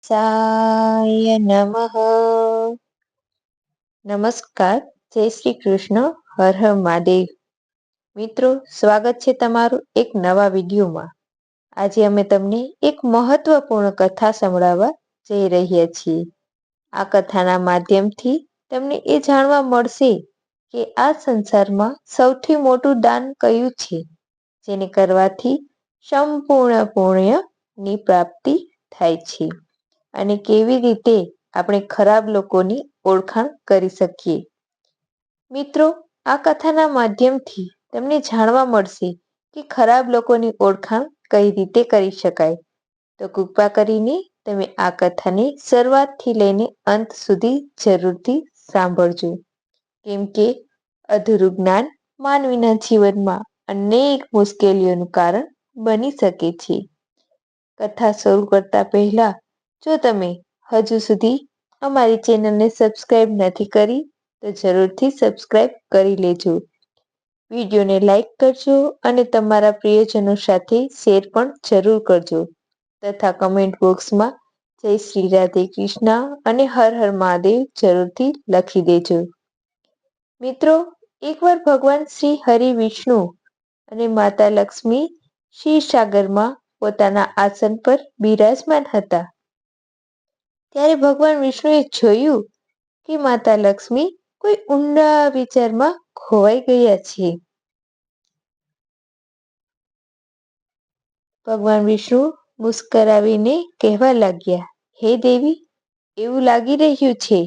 સાય નમઃ. નમસ્કાર, જય શ્રી કૃષ્ણ, હર હર મહાદેવ. મિત્રો, સ્વાગત છે તમારું એક નવા વિડીયોમાં. આજે અમે તમને એક મહત્વપૂર્ણ કથા સંભળાવવા જઈ રહ્યા છીએ. આ કથાના માધ્યમથી તમને એ જાણવા મળશે કે આ સંસારમાં સૌથી મોટું દાન કયું છે, જેને કરવાથી સંપૂર્ણ પુણ્યની પ્રાપ્તિ થાય છે, અને કેવી રીતે આપણે ખરાબ લોકોની ઓળખાણ કરી શકીએ. મિત્રો, આ કથાના માધ્યમથી તમને જાણવા મળશે કે ખરાબ લોકોની ઓળખાણ કઈ રીતે કરી શકાય. તો કૃપા કરીને તમે આ કથાને શરૂઆતથી લઈને અંત સુધી જરૂરથી સાંભળજો, કેમ કે અધૂરું જ્ઞાન માનવીના જીવનમાં અનેક મુશ્કેલીઓનું કારણ બની શકે છે. કથા શરૂ કરતા પહેલા જો તમે હજુ સુધી અમારી ચેનલને સબસ્ક્રાઇબ નથી કરી તો જરૂરથી સબસ્ક્રાઇબ કરી લેજો. વિડીયોને લાઈક કરજો અને તમારા પ્રિયજનો સાથે શેર પણ જરૂર કરજો, તથા કમેન્ટ બોક્સમાં જય શ્રી રાધે કૃષ્ણ અને હર હર મહાદેવ જરૂરથી લખી દેજો. મિત્રો, એકવાર ભગવાન શ્રી હરિ વિષ્ણુ અને માતા લક્ષ્મી ક્ષીરસાગરમાં પોતાના આસન પર બિરાજમાન હતા. ત્યારે ભગવાન વિષ્ણુએ જોયું કે માતા લક્ષ્મી કોઈ ઊંડા વિચારમાં ખોવાઈ ગયા છે. ભગવાન વિષ્ણુ મુસ્કરાવીને કહેવા લાગ્યા, હે દેવી, એવું લાગી રહ્યું છે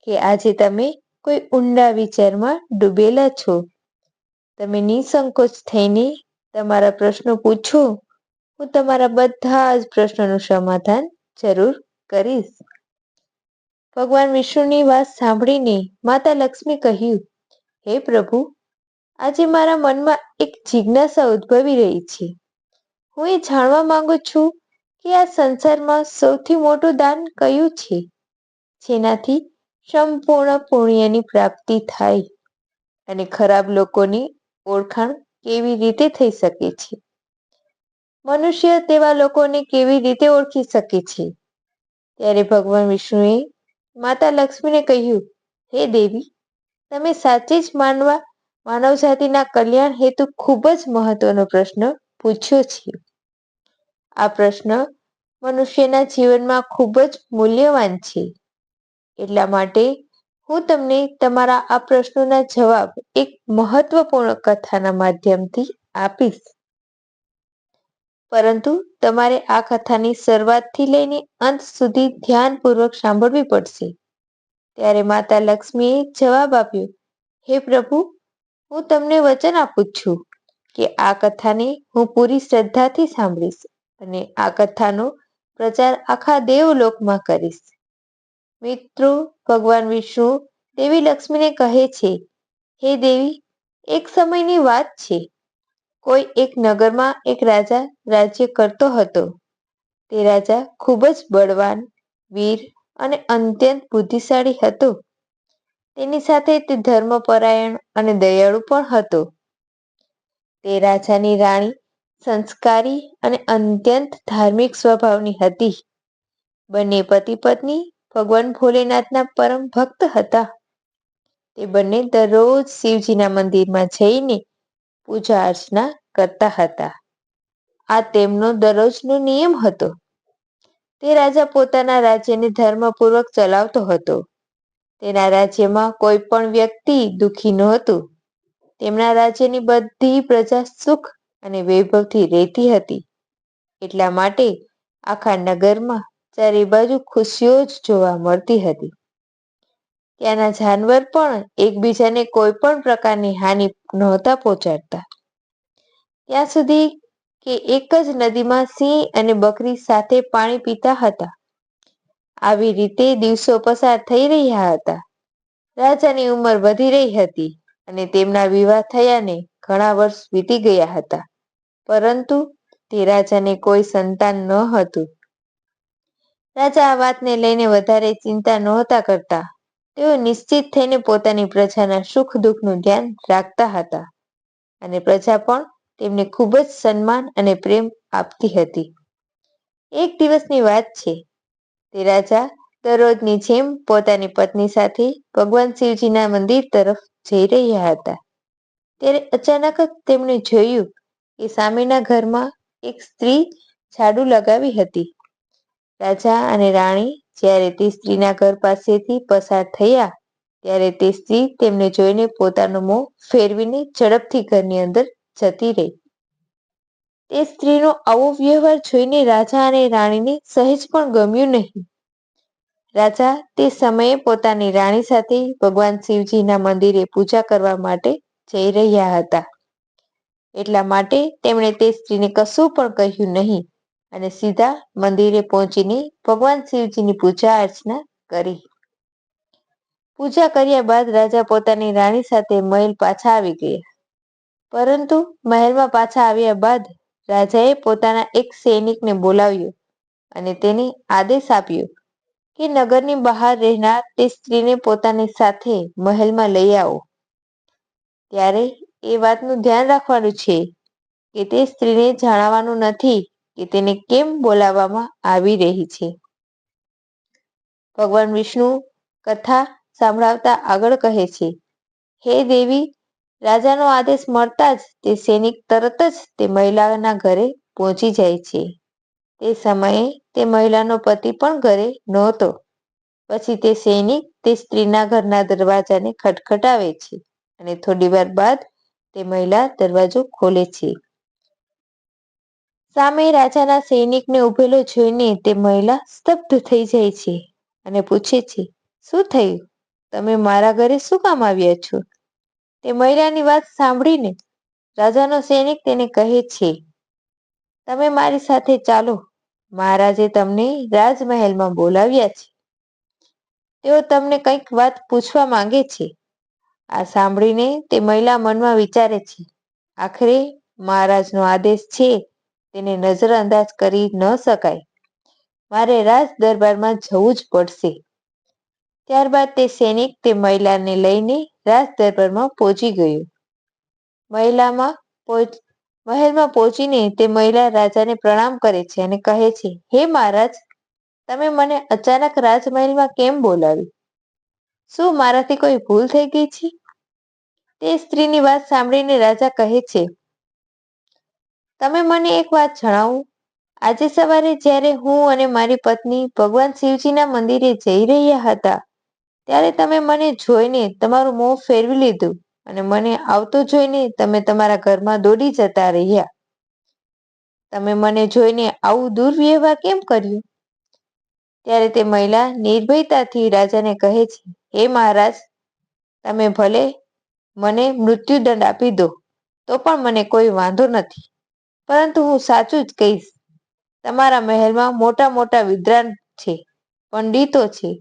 કે આજે તમે કોઈ ઊંડા વિચારમાં ડૂબેલા છો. તમે નિસંકોચ થઈને તમારા પ્રશ્નો પૂછો. હું તમારા બધા જ પ્રશ્નોનું સમાધાન જરૂર કરીશ. ભગવાન વિષ્ણુની વાત સાંભળીને માતા લક્ષ્મી કહ્યું, હે પ્રભુ, આજે મારા મનમાં એક જિજ્ઞાસા ઉદ્ભવી રહી છે. હું એ જાણવા માંગુ છું કે આ સંસારમાં સૌથી મોટું દાન કયું છે, જેનાથી સંપૂર્ણ પુણ્યની પ્રાપ્તિ થાય અને ખરાબ લોકોની ઓળખાણ કેવી રીતે થઈ શકે છે. મનુષ્ય તેવા લોકોને કેવી રીતે ઓળખી શકે છે. ત્યારે ભગવાન વિષ્ણુએ માતા લક્ષ્મીને કહ્યું, હે દેવી, તમે સાચે જ માનવ જાતિના કલ્યાણ હેતુ ખૂબ જ મહત્વનો પ્રશ્ન પૂછ્યો છે. આ પ્રશ્ન મનુષ્યના જીવનમાં ખૂબ જ મૂલ્યવાન છે. એટલા માટે હું તમને તમારા આ પ્રશ્નોના જવાબ એક મહત્વપૂર્ણ કથાના માધ્યમથી આપીશ. પરંતુ તમારે આ કથાની શરૂઆતથી લઈને અંત સુધી ધ્યાનપૂર્વક સાંભળવી પડશે. ત્યારે માતા લક્ષ્મીએ જવાબ આપ્યો, હે પ્રભુ, હું તમને વચન આપું છું કે આ કથાને હું પૂરી શ્રદ્ધાથી સાંભળીશ અને આ કથાનો પ્રચાર આખા દેવલોકમાં કરીશ. મિત્રો, ભગવાન વિષ્ણુ દેવી લક્ષ્મીને કહે છે, હે દેવી, એક સમયની વાત છે. કોઈ એક નગરમાં એક રાજા રાજ્ય કરતો હતો. તે રાજા ખૂબ જ બળવાન, વીર અને અત્યંત બુદ્ધિશાળી હતો. તેની સાથે તે ધર્મપરાયણ અને દયાળુ પણ હતો. તે રાજાની રાણી સંસ્કારી અને અત્યંત ધાર્મિક સ્વભાવની હતી. બંને પતિ પત્ની ભગવાન ભોલેનાથના પરમ ભક્ત હતા. તે બંને દરરોજ શિવજીના મંદિરમાં જઈને પૂજા અર્ચના કરતા હતા. આ તેમનો દરરોજનો નિયમ હતો. તે રાજા પોતાના રાજ્યને ધર્મપૂર્વક ચલાવતો હતો. તેના રાજ્યમાં કોઈ પણ વ્યક્તિ દુઃખી નહોતું. તેમના રાજ્યની બધી પ્રજા સુખ અને વૈભવથી રહેતી હતી. એટલા માટે આખા નગરમાં ચારે બાજુ ખુશીઓ જ જોવા મળતી હતી. ત્યાંના જાનવર પણ એકબીજાને કોઈ પણ પ્રકારની હાનિ નહોતા પહોંચાડતા. ત્યાં સુધી કે એક જ નદીમાં સિંહ અને બકરી સાથે પાણી પીતા હતા. આવી રીતે દિવસો પસાર થઈ રહ્યા હતા. રાજાની ઉંમર વધી રહી હતી અને તેમના વિવાહ થયાને ઘણા વર્ષ વીતી ગયા હતા. પરંતુ તે રાજાને કોઈ સંતાન ન હતું. રાજા આ વાતને લઈને વધારે ચિંતા નહોતા કરતા. તેઓ નિશ્ચિત થઈને પોતાની પ્રજાના સુખ દુઃખનું ધ્યાન રાખતા હતા અને પ્રજા પણ તેમને ખૂબ જ સન્માન અને પ્રેમ આપતી હતી. એક દિવસની વાત છે. તે રાજા દરરોજની જેમ પોતાની પત્ની સાથે ભગવાન શિવજીના મંદિર તરફ જઈ રહ્યા હતા. ત્યારે અચાનક જ તેમણે જોયું કે સામેના ઘરમાં એક સ્ત્રી ઝાડુ લગાવી હતી. રાજા અને રાણી જ્યારે તે સ્ત્રીના ઘર પાસેથી પસાર થયા ત્યારે તે સ્ત્રી તેમને જોઈને પોતાનું મોં ફેરવીને ઝડપથી ઘરની અંદર જતી રહી. તે સ્ત્રીનો આવો વ્યવહાર જોઈને રાજા અને રાણીને સહેજ પણ ગમ્યું નહીં. રાજા તે સમયે પોતાની રાણી સાથે ભગવાન શિવજીના મંદિરે પૂજા કરવા માટે જઈ રહ્યા હતા. એટલા માટે તેમણે તે સ્ત્રીને કશું પણ કહ્યું નહીં અને સીધા મંદિરે પહોંચીને ભગવાન શિવજીની પૂજા અર્ચના કરી. પૂજા કર્યા બાદ રાજા પોતાની રાણી સાથે મહેલ પાછા આવી ગયા. પરંતુ મહેલમાં પાછા આવ્યા બાદ રાજાએ પોતાના એક સૈનિકને બોલાવ્યો અને તેને આદેશ આપ્યો કે નગરની બહાર રહેનાર તે સ્ત્રીને પોતાની સાથે મહેલમાં લઈ આવો. ત્યારે એ વાતનું ધ્યાન રાખવાનું છે કે તે સ્ત્રીને જણાવવાનું નથી કે તેને કેમ બોલાવવામાં આવી રહી છે. ભગવાન વિષ્ણુ કથા સંભળાવતા આગળ કહે છે, હે દેવી, રાજાનો આદેશ મળતા જ તે સૈનિક તરત જ તે મહિલાના ઘરે પહોંચી જાય છે. તે સમયે તે મહિલાનો પતિ પણ ઘરે નહોતો. પછી તે સૈનિક તે સ્ત્રીના ઘરના દરવાજાને ખટખટાવે છે અને થોડી વાર બાદ તે મહિલા દરવાજો ખોલે છે. સામે રાજાના સૈનિકને ઊભેલો જોઈને તે મહિલા સ્તબ્ધ થઈ જાય છે અને પૂછે છે, શું થયું? તમે મારા ઘરે શું કામ આવ્યા છો? તે મહિલાની વાત સાંભળીને રાજાનો સૈનિક તેને કહે છે, તમે મારી સાથે ચાલો. મહારાજે તમને રાજમહેલમાં બોલાવ્યા છે. તેઓ તમને કંઈક વાત પૂછવા માંગે છે. આ સાંભળીને તે મહિલા મનમાં વિચારે છે, આખરે મહારાજનો આદેશ છે તેને નજરઅંદાજ કરી ન શકાય. મારે રાજ દરબારમાં જવું જ પડશે. ત્યારબાદ તે સૈનિક તે મહિલાને લઈને રાજ દરબારમાં પહોંચી ગયો. મહેલમાં પહોંચીને તે મહિલા રાજાને પ્રણામ કરે છે અને કહે છે, હે મહારાજ, તમે મને અચાનક રાજમહેલમાં કેમ બોલાવી? શું મારાથી કોઈ ભૂલ થઈ ગઈ છે? તે સ્ત્રીની વાત સાંભળીને રાજા કહે છે, તમે મને એક વાત જણાવો. આજે સવારે જ્યારે હું અને મારી પત્ની ભગવાન શિવજીના મંદિરે જઈ રહ્યા હતા ત્યારે તમે મને જોઈને તમારું મોં ફેરવી લીધું અને મને આવતો જોઈને તમે તમારા ઘરમાં દોડી જતા રહ્યા. તમે મને જોઈને આવું દુર્વ્યવહાર કેમ કર્યું? ત્યારે તે મહિલા નિર્ભયતાથી રાજાને કહે છે, હે મહારાજ, તમે ભલે મને મૃત્યુદંડ આપી દો તો પણ મને કોઈ વાંધો નથી. પરંતુ હું સાચું જ કહીશ. તમારા મહેલમાં મોટા મોટા વિદ્વાન છે, પંડિતો છે.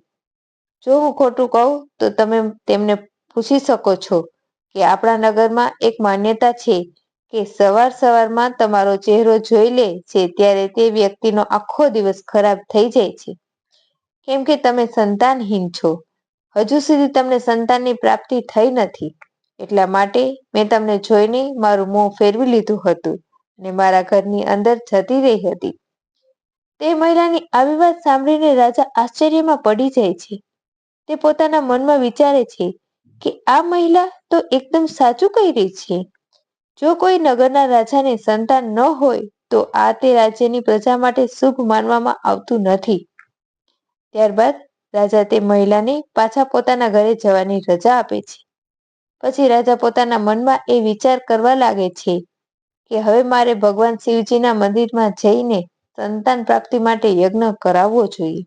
જો હું ખોટું કહું તો તમે તેમને પૂછી શકો છો કે આપણા નગરમાં એક માન્યતા છે કે સવારમાં તમારો ચહેરો જોઈ લે છે ત્યારે તે વ્યક્તિનો આખો દિવસ ખરાબ થઈ જાય છે, કેમ કે તમે સંતાનહીન છો. હજુ સુધી તમને સંતાનની પ્રાપ્તિ થઈ નથી. એટલા માટે મેં તમને જોઈને મારું મોં ફેરવી લીધું હતું અને મારા ઘરની અંદર જતી રહી હતી. તે મહિલાની આવી વાત સાંભળીને રાજા આશ્ચર્યમાં પડી જાય છે. તે પોતાના મનમાં વિચારે છે કે આ મહિલા તો એકદમ સાચું કહી રહી છે. જો કોઈ નગરના રાજાને સંતાન ન હોય તો આ તે રાજ્યની પ્રજા માટે શુભ માનવામાં આવતું નથી. ત્યારબાદ રાજા તે મહિલાને પાછા પોતાના ઘરે જવાની રજા આપે છે. પછી રાજા પોતાના મનમાં એ વિચાર કરવા લાગે છે કે હવે મારે ભગવાન શિવજીના મંદિરમાં જઈને સંતાન પ્રાપ્તિ માટે યજ્ઞ કરાવવો જોઈએ.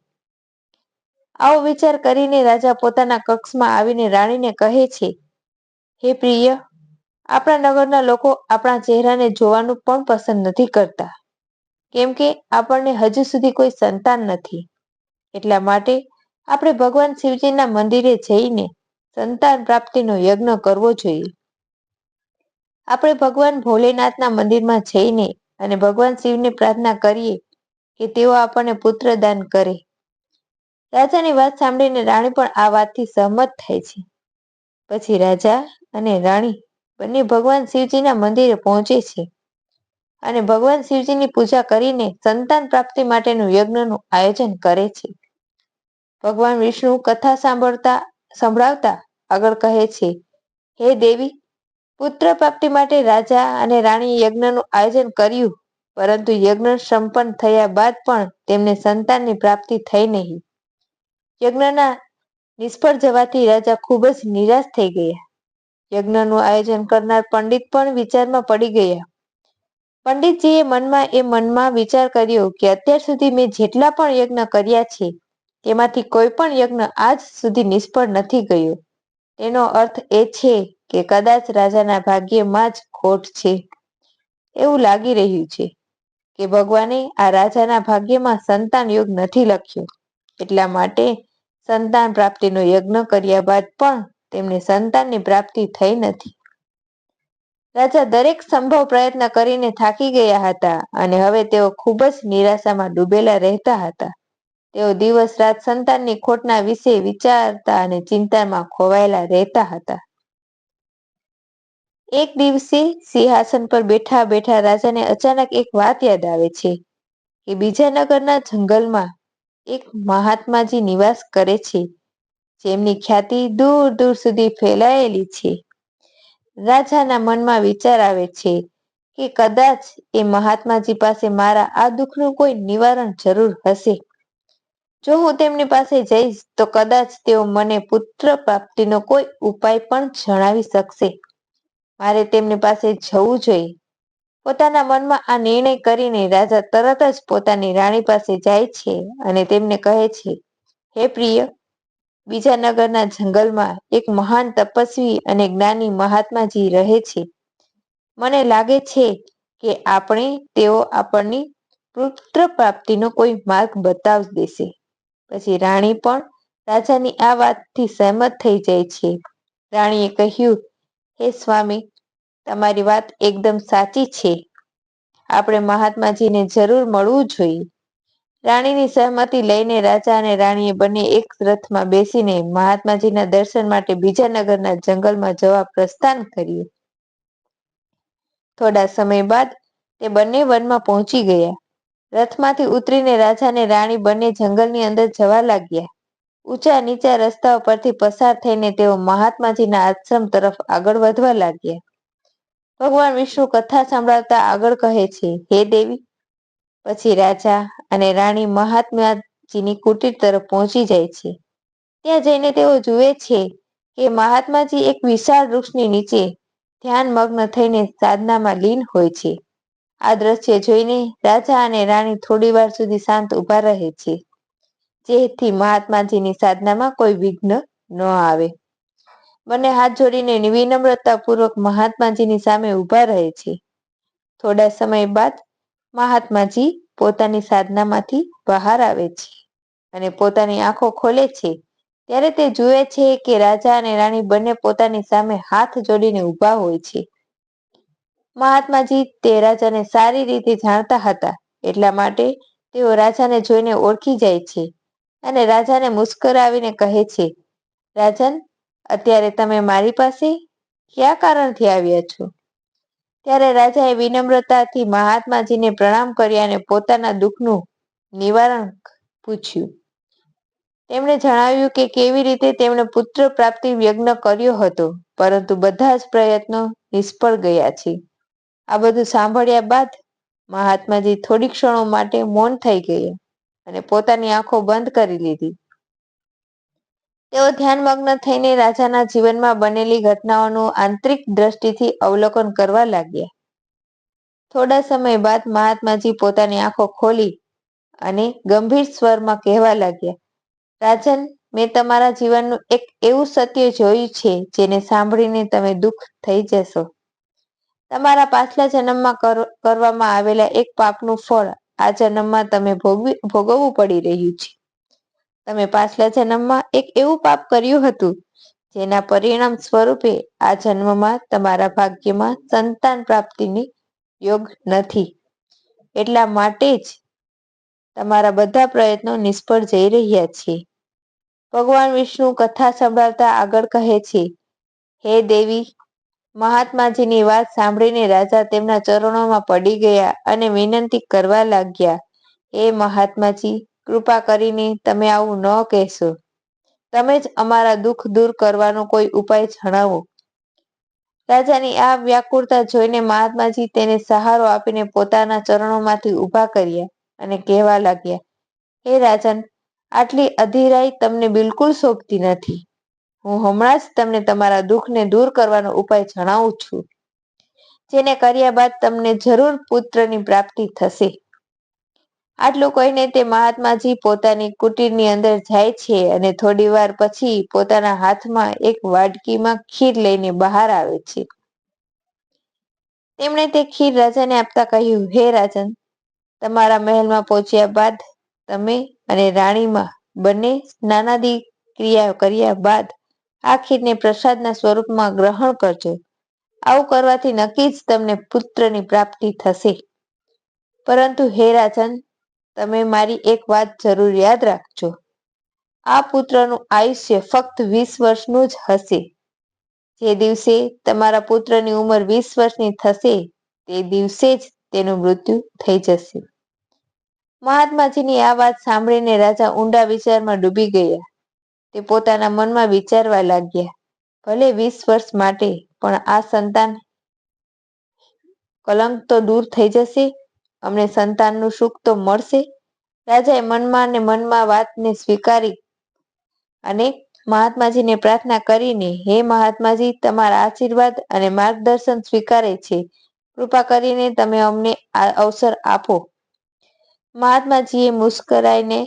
આવો વિચાર કરીને રાજા પોતાના કક્ષમાં આવીને રાણીને કહે છે, હે પ્રિય, આપણા નગરના લોકો આપણા ચહેરાને જોવાનું પણ પસંદ નથી કરતા, કેમ કે આપણને હજુ સુધી કોઈ સંતાન નથી. એટલા માટે આપણે ભગવાન શિવજીના મંદિરે જઈને સંતાન પ્રાપ્તિનો યજ્ઞ કરવો જોઈએ. આપણે ભગવાન ભોલેનાથના મંદિરમાં જઈને અને ભગવાન શિવને પ્રાર્થના કરીએ કે તેઓ આપણને પુત્ર દાન કરે. રાજાની વાત સાંભળીને રાણી પણ આ વાતથી સહમત થાય છે. પછી રાજા અને રાણી બંને ભગવાન શિવજીના મંદિરે પહોંચે છે અને ભગવાન શિવજીની પૂજા કરીને સંતાન પ્રાપ્તિ માટેનું યજ્ઞનું આયોજન કરે છે. ભગવાન વિષ્ણુ કથા સંભળાવતા આગળ કહે છે, હે દેવી, પુત્ર પ્રાપ્તિ માટે રાજા અને રાણીએ યજ્ઞનું આયોજન કર્યું, પરંતુ યજ્ઞ સંપન્ન થયા બાદ પણ તેમને સંતાનની પ્રાપ્તિ થઈ નહીં. યજ્ઞના નિષ્ફળ જવાથી રાજા ખૂબ જ નિરાશ થઈ ગયા. યજ્ઞનું આયોજન કરનાર પંડિત પણ વિચારમાં પડી ગયા. પંડિતજીએ મનમાં વિચાર કર્યો કે અત્યાર સુધી મેં જેટલા પણ યજ્ઞ કર્યા છે તેમાંથી કોઈ પણ યજ્ઞ આજ સુધી નિષ્ફળ નથી ગયો. તેનો અર્થ એ છે કે કદાચ રાજાના ભાગ્યમાં જ ખોટ છે. એવું લાગી રહ્યું છે કે ભગવાને આ રાજાના ભાગ્યમાં સંતાન યોગ નથી લખ્યો. એટલા માટે સંતાન પ્રાપ્તિનો યજ્ઞ કર્યા બાદ પણ તેમને સંતાનની પ્રાપ્તિ થઈ નથી. રાજા દરેક સંભવ પ્રયત્ન કરીને થાકી ગયા હતા અને હવે તેઓ ખૂબ જ નિરાશામાં ડૂબેલા રહેતા હતા. તેઓ દિવસ રાત સંતાનની ખોટના વિશે વિચારતા અને ચિંતામાં ખોવાયેલા રહેતા હતા. એક દિવસે સિંહાસન પર બેઠા બેઠા રાજાને અચાનક એક વાત યાદ આવે છે કે બીજા નગરના જંગલમાં એક મહાત્માજી નિવાસ કરે છે, જેમની ખ્યાતિ દૂર દૂર સુધી ફેલાયેલી છે. રાજાના મનમાં વિચાર આવે છે કે કદાચ એ મહાત્માજી પાસે મારા આ દુઃખનું કોઈ નિવારણ જરૂર હશે. જો હું તેમની પાસે જઈશ તો કદાચ તેઓ મને પુત્ર પ્રાપ્તિનો કોઈ ઉપાય પણ જણાવી શકશે. મારે તેમની પાસે જવું જોઈએ. પોતાના મનમાં આ નિર્ણય કરીને રાજા તરત જ પોતાની રાણી પાસે જાય છે અને તેમને કહે છે, હે પ્રિય, બીજા નગરના જંગલમાં એક મહાન તપસ્વી અને જ્ઞાની મહાત્માજી રહે છે. મને લાગે છે કે તેઓ આપણને પુત્ર પ્રાપ્તિનો કોઈ માર્ગ બતાવી દેશે. પછી રાણી પણ રાજાની આ વાતથી સહેમત થઈ જાય છે. રાણીએ કહ્યું, હે સ્વામી, તમારી વાત એકદમ સાચી છે. આપણે મહાત્માજીને જરૂર મળવું જોઈએ. રાણીની સહમતિ લઈને રાજા અને રાણીએ બંને એક રથમાં બેસીને મહાત્માજીના દર્શન માટે બીજા નગરના જંગલમાં જવા પ્રસ્થાન કર્યું. થોડા સમય બાદ તે બંને વનમાં પહોંચી ગયા. રથમાંથી ઉતરીને રાજા અને રાણી બંને જંગલની અંદર જવા લાગ્યા. ઊંચા નીચા રસ્તાઓ પરથી પસાર થઈને તેઓ મહાત્માજીના આશ્રમ તરફ આગળ વધવા લાગ્યા. ભગવાન વિષ્ણુ કથા સંભળાવતા આગળ કહે છે, હે દેવી, પછી રાજા અને રાણી મહાત્માજીની કુટીર તરફ પહોંચી જાય છે. ત્યાં જઈને તેઓ જુએ છે કે મહાત્માજી એક વિશાળ વૃક્ષની નીચે ધ્યાનમગ્ન થઈને સાધનામાં લીન હોય છે. આ દ્રશ્ય જોઈને રાજા અને રાણી થોડી વાર સુધી શાંત ઊભા રહે છે, જેથી મહાત્માજીની સાધનામાં કોઈ વિઘ્ન ન આવે. બંને હાથ જોડીને વિનમ્રતાપૂર્વક મહાત્માજીની સામે ઊભા રહે છે. થોડા સમય બાદ મહાત્માજી પોતાની સાધનામાંથી બહાર આવે છે અને પોતાની આંખો ખોલે છે. ત્યારે તે જુએ છે કે રાજા અને રાણી બંને પોતાની સામે હાથ જોડીને ઊભા હોય છે. મહાત્માજી તે રાજાને સારી રીતે જાણતા હતા, એટલા માટે તેઓ રાજાને જોઈને ઓળખી જાય છે અને રાજાને મુસ્કરાવીને કહે છે, રાજન, અત્યારે તમે મારી પાસે કયા કારણથી આવ્યા છો? ત્યારે રાજાએ વિનમ્રતાથી મહાત્માજીને પ્રણામ કર્યા અને પોતાના દુઃખનું નિવારણ પૂછ્યું. તેમણે જણાવ્યું કે કેવી રીતે તેમણે પુત્ર પ્રાપ્તિ યજ્ઞ કર્યો હતો, પરંતુ બધા જ પ્રયત્નો નિષ્ફળ ગયા છે. આ બધું સાંભળ્યા બાદ મહાત્માજી થોડી ક્ષણો માટે મૌન થઈ ગયા અને પોતાની આંખો બંધ કરી લીધી. તેઓ ધ્યાનમગ્ન થઈને રાજાના જીવનમાં બનેલી ઘટનાઓનું આંતરિક દ્રષ્ટિથી અવલોકન કરવા લાગ્યા. થોડા સમય બાદ મહાત્માજી પોતાની આંખો ખોલી અને ગંભીર સ્વરમાં કહેવા લાગ્યા, રાજન, મેં તમારા જીવનનું એક એવું સત્ય જોયું છે જેને સાંભળીને તમે દુઃખ થઈ જશો. તમારા પાછલા જન્મમાં કરવામાં આવેલા એક પાપનું ફળ આ જન્મમાં તમે ભોગવવું પડી રહ્યું છે. તમે પાછલા જન્મમાં એક એવું પાપ કર્યું હતું જેના પરિણામ સ્વરૂપે આ જન્મમાં તમારા ભાગ્યમાં સંતાન પ્રાપ્તિની યોગ નથી. એટલા માટે જ તમારા બધા પ્રયત્નો નિષ્ફળ જઈ રહ્યા છે. ભગવાન વિષ્ણુ કથા સંભળાવતા આગળ કહે છે, હે દેવી, મહાત્માજીની વાત સાંભળીને રાજા તેમના ચરણોમાં પડી ગયા અને વિનંતી કરવા લાગ્યા, હે મહાત્માજી, કૃપા કરીને તમે આવું ન કહેશો. તમે જ અમારા દુઃખ દૂર કરવાનો કોઈ ઉપાય જણાવો. રાજાની આ વ્યાકુળતા જોઈને મહાત્માજી તેને સહારો આપીને પોતાના ચરણોમાંથી ઊભા કર્યા અને કહેવા લાગ્યા, હે રાજન, આટલી અધીરાઈ તમને બિલકુલ શોભતી નથી. હું હમણાં જ તમને તમારા દુઃખને દૂર કરવાનો ઉપાય જણાવું છું, જેને કર્યા બાદ તમને જરૂર પુત્રની પ્રાપ્તિ થશે. આટલું કહીને તે મહાત્માજી પોતાની કુટીરની અંદર જાય છે અને થોડી વાર પછી પોતાના હાથમાં એક વાડકીમાં ખીર લઈને બહાર આવે છે. તેમણે તે ખીર રાજાને આપતા કહ્યું, હે રાજન, તમારા મહેલમાં પહોંચ્યા બાદ તમે અને રાણીમાં બંને સ્નાનાદિ ક્રિયા કર્યા બાદ આ ખીરને પ્રસાદના સ્વરૂપમાં ગ્રહણ કરજો. આવું કરવાથી નક્કી જ તમને પુત્રની પ્રાપ્તિ થશે. પરંતુ હે રાજન, તમે મારી એક વાત જરૂર યાદ રાખજો. આ પુત્રનું આયુષ્ય ફક્ત 20 વર્ષનું જ હશે. જે દિવસે તમારા પુત્રની ઉંમર 20 વર્ષની થશે તે દિવસે જ તેનું મૃત્યુ થઈ જશે. મહાત્માજીની આ વાત સાંભળીને રાજા ઊંડા વિચારમાં ડૂબી ગયા. તે પોતાના મનમાં વિચારવા લાગ્યા, ભલે 20 વર્ષ માટે, પણ આ સંતાન કલંક તો દૂર થઈ જશે. અમને સંતાનનું સુખ તો મળશે. રાજાએ મનમાં ને મનમાં વાતને સ્વીકારી અને મહાત્માજીને પ્રાર્થના કરીને, હે મહાત્માજી, તમારા આશીર્વાદ અને માર્ગદર્શન સ્વીકારે છે. કૃપા કરીને તમે અમને આ અવસર આપો. મહાત્માજીએ મુસ્કરાઈને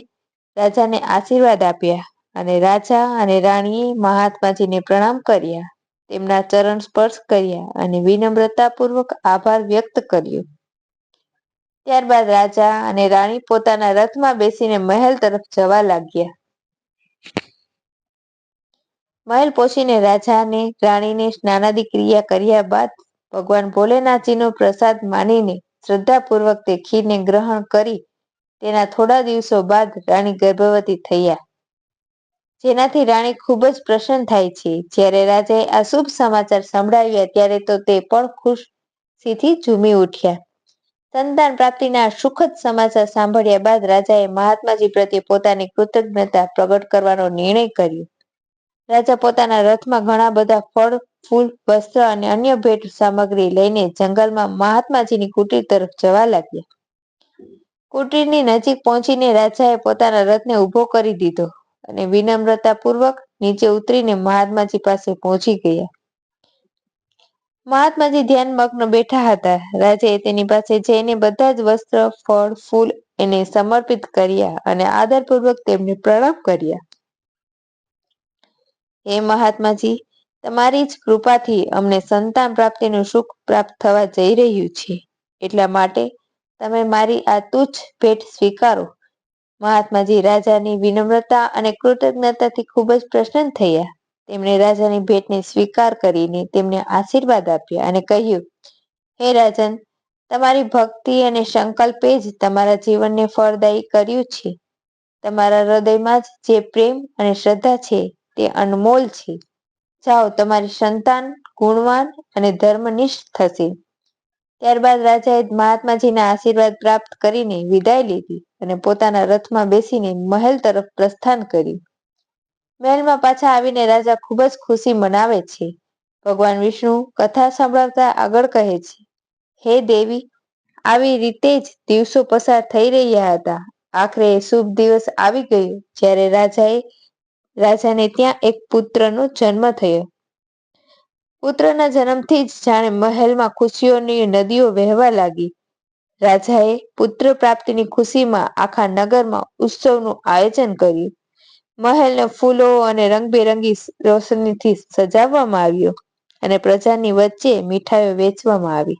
રાજાને આશીર્વાદ આપ્યા અને રાજા અને રાણીએ મહાત્માજીને પ્રણામ કર્યા, તેમના ચરણ સ્પર્શ કર્યા અને વિનમ્રતાપૂર્વક આભાર વ્યક્ત કર્યો. ત્યારબાદ રાજા અને રાણી પોતાના રથમાં બેસીને મહેલ તરફ જવા લાગ્યા. મહેલ પહોંચીને રાજાને રાણીને સ્નાનાદિ ક્રિયા કર્યા બાદ ભગવાન ભોલેનાથજીનો પ્રસાદ માનીને શ્રદ્ધાપૂર્વક તે ખીરને ગ્રહણ કરી તેના થોડા દિવસો બાદ રાણી ગર્ભવતી થયા, જેનાથી રાણી ખૂબ જ પ્રસન્ન થાય છે. જ્યારે રાજાએ આ શુભ સમાચાર સંભળાવ્યા ત્યારે તો તે પણ ખુશીથી ઝૂમી ઉઠ્યા. સંતાન પ્રાપ્તિના સુખદ સમાચાર સાંભળ્યા બાદ રાજાએ મહાત્માજી પ્રત્યે પોતાની કૃતજ્ઞતા પ્રગટ કરવાનો નિર્ણય કર્યો. રાજા પોતાના રથમાં ઘણા બધા ફળ, ફૂલ, વસ્ત્ર અને અન્ય ભેટ સામગ્રી લઈને જંગલમાં મહાત્માજીની કુટીર તરફ જવા લાગ્યા. કુટીરની નજીક પહોંચીને રાજાએ પોતાના રથને ઊભો કરી દીધો અને વિનમ્રતાપૂર્વક નીચે ઉતરીને મહાત્માજી પાસે પહોંચી ગયા. મહાત્માજી ધ્યાનમગ્ન બેઠા હતા. રાજાએ તેની પાસે જઈને બધા જ વસ્ત્ર, ફળ, ફૂલ એને સમર્પિત કર્યા અને આદરપૂર્વક તેમને પ્રણામ કર્યા. હે મહાત્માજી, તમારી જ કૃપાથી અમને સંતાન પ્રાપ્તિનું સુખ પ્રાપ્ત થવા જઈ રહ્યું છે. એટલા માટે તમે મારી આ તુચ્છ ભેટ સ્વીકારો. મહાત્માજી રાજાની વિનમ્રતા અને કૃતજ્ઞતાથી ખૂબ જ પ્રસન્ન થયા. તેમણે રાજાની ભેટને સ્વીકાર કરીને તેમને આશીર્વાદ આપ્યા અને કહ્યું, હે રાજન, તમારી ભક્તિ અને સંકલ્પે જ તમારા જીવનને ફળદાયી કર્યું છે. તમારા હૃદયમાં જ જે પ્રેમ અને શ્રદ્ધા છે તે અનમોલ છે. જાઓ, તમારી સંતાન ગુણવાન અને ધર્મનિષ્ઠ થશે. ત્યારબાદ રાજાએ મહાત્માજીના આશીર્વાદ પ્રાપ્ત કરીને વિદાય લીધી અને પોતાના રથમાં બેસીને મહેલ તરફ પ્રસ્થાન કર્યું. મહેલમાં પાછા આવીને રાજા ખૂબ જ ખુશી મનાવે છે. ભગવાન વિષ્ણુ કથા સંભળાવતા આગળ કહે છે, હે દેવી, આવી રીતે જ દિવસો પસાર થઈ રહ્યા હતા. આખરે શુભ દિવસ આવી ગયો જ્યારે રાજાને ત્યાં એક પુત્રનો જન્મ થયો. પુત્રના જન્મથી જ જાણે મહેલમાં ખુશીઓની નદીઓ વહેવા લાગી. રાજાએ પુત્ર પ્રાપ્તિની ખુશીમાં આખા નગરમાં ઉત્સવનું આયોજન કર્યું. મહેલને ફૂલો અને રંગબેરંગી રોશનીથી સજાવવામાં આવ્યો અને પ્રજાની વચ્ચે મીઠાઈઓ વેચવામાં આવી.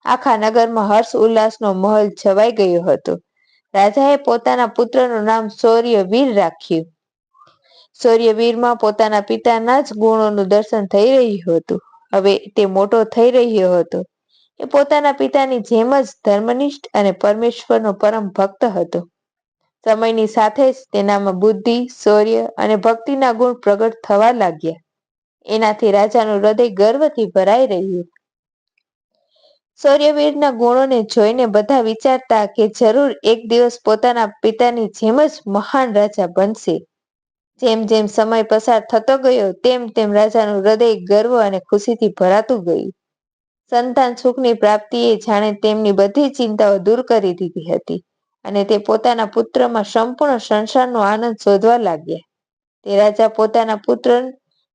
આખા નગરમાં હર્ષ ઉલ્લાસનો માહોલ છવાઈ ગયો હતો. રાજાએ પોતાના પુત્રનું નામ શૌર્યવીર રાખ્યું. શૌર્યવીરમાં પોતાના પિતાના જ ગુણોનું દર્શન થઈ રહ્યું હતું. હવે તે મોટો થઈ રહ્યો હતો. એ પોતાના પિતાની જેમ જ ધર્મનિષ્ઠ અને પરમેશ્વરનો પરમ ભક્ત હતો. સમયની સાથે જ તેનામાં બુદ્ધિ, શૌર્ય અને ભક્તિના ગુણ પ્રગટ થવા લાગ્યા. એનાથી રાજાનું હૃદય ગર્વથી ભરાઈ રહ્યું. સૂર્યવીરના ગુણોને જોઈને બધા વિચારતા કે જરૂર એક દિવસ પોતાના પિતાની જેમ જ મહાન રાજા બનશે. જેમ જેમ સમય પસાર થતો ગયો તેમ તેમ રાજાનું હૃદય ગર્વ અને ખુશીથી ભરાતું ગયું. સંતાન સુખની પ્રાપ્તિએ જાણે તેમની બધી ચિંતાઓ દૂર કરી દીધી હતી અને તે પોતાના પુત્રમાં સંપૂર્ણ સંસારનો આનંદ શોધવા લાગ્યા. તે રાજા પોતાના પુત્ર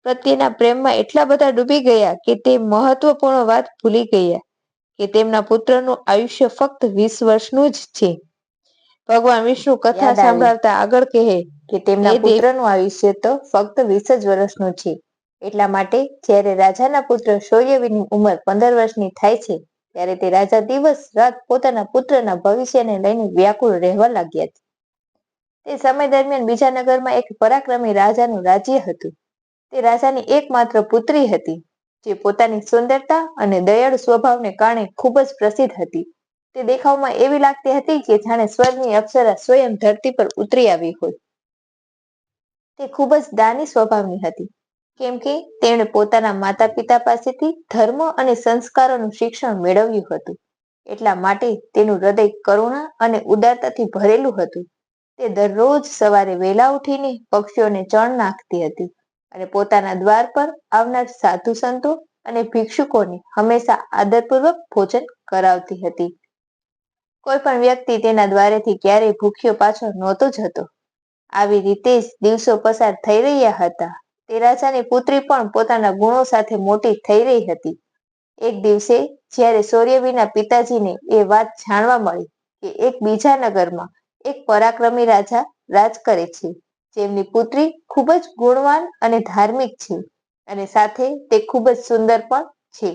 પ્રત્યેના પ્રેમમાં એટલા બધા ડૂબી ગયા કે તે મહત્વપૂર્ણ વાત ભૂલી ગયા કે તેમના પુત્રનું આયુષ્ય ફક્ત 20 વર્ષનું જ છે. ભગવાન વિષ્ણુ કથા સાંભળતા આગળ કહે કે તેમના પુત્રનું આયુષ્ય તો ફક્ત 20 જ વર્ષનું છે. એટલા માટે જ્યારે રાજાના પુત્ર સૂર્યવીરની ઉંમર 15 વર્ષની થાય છે ત્યારે તે રાજા દિવસ રાત પોતાના પુત્રના ભવિષ્યને લઈને વ્યાકુળ રહેવા લાગ્યા. તે સમય દરમિયાન બીજા નગરમાં એક પરાક્રમી રાજાનું રાજ્ય હતું. તે રાજાની એકમાત્ર પુત્રી હતી જે પોતાની સુંદરતા અને દયાળુ સ્વભાવને કારણે ખૂબ જ પ્રસિદ્ધ હતી. તે દેખાવમાં એવી લાગતી હતી કે જાણે સ્વર્ગની અપ્સરા સ્વયં ધરતી પર ઉતરી આવી હોય. તે ખૂબ જ દાની સ્વભાવની હતી કેમ કે તેણે પોતાના માતા પિતા પાસેથી ધર્મ અને સંસ્કારોનું શિક્ષણ મેળવ્યું હતું. એટલા માટે તેનું હૃદય કરુણા અને ઉદારતાથી ભરેલું હતું. તે દરરોજ સવારે વહેલા ઉઠીને પક્ષીઓને ચણ નાખતી હતી અને પોતાના દ્વાર પર આવનાર સાધુ સંતો અને ભિક્ષુકોને હંમેશા આદરપૂર્વક ભોજન કરાવતી હતી. કોઈ પણ વ્યક્તિ તેના દ્વારેથી ક્યારેય ભૂખ્યો પાછો નહોતો જતો. આવી રીતે જ દિવસો પસાર થઈ રહ્યા હતા. તે રાજાની પુત્રી પણ પોતાના ગુણો સાથે મોટી થઈ રહી હતી. એક દિવસે જ્યારે સૂર્યવીરના પિતાજીને એ વાત જાણવા મળી કે એક બીજા નગરમાં એક પરાક્રમી રાજા રાજ કરે છે જેમની પુત્રી ખૂબ જ ગુણવાન અને ધાર્મિક છે અને સાથે તે ખૂબ જ સુંદર પણ છે,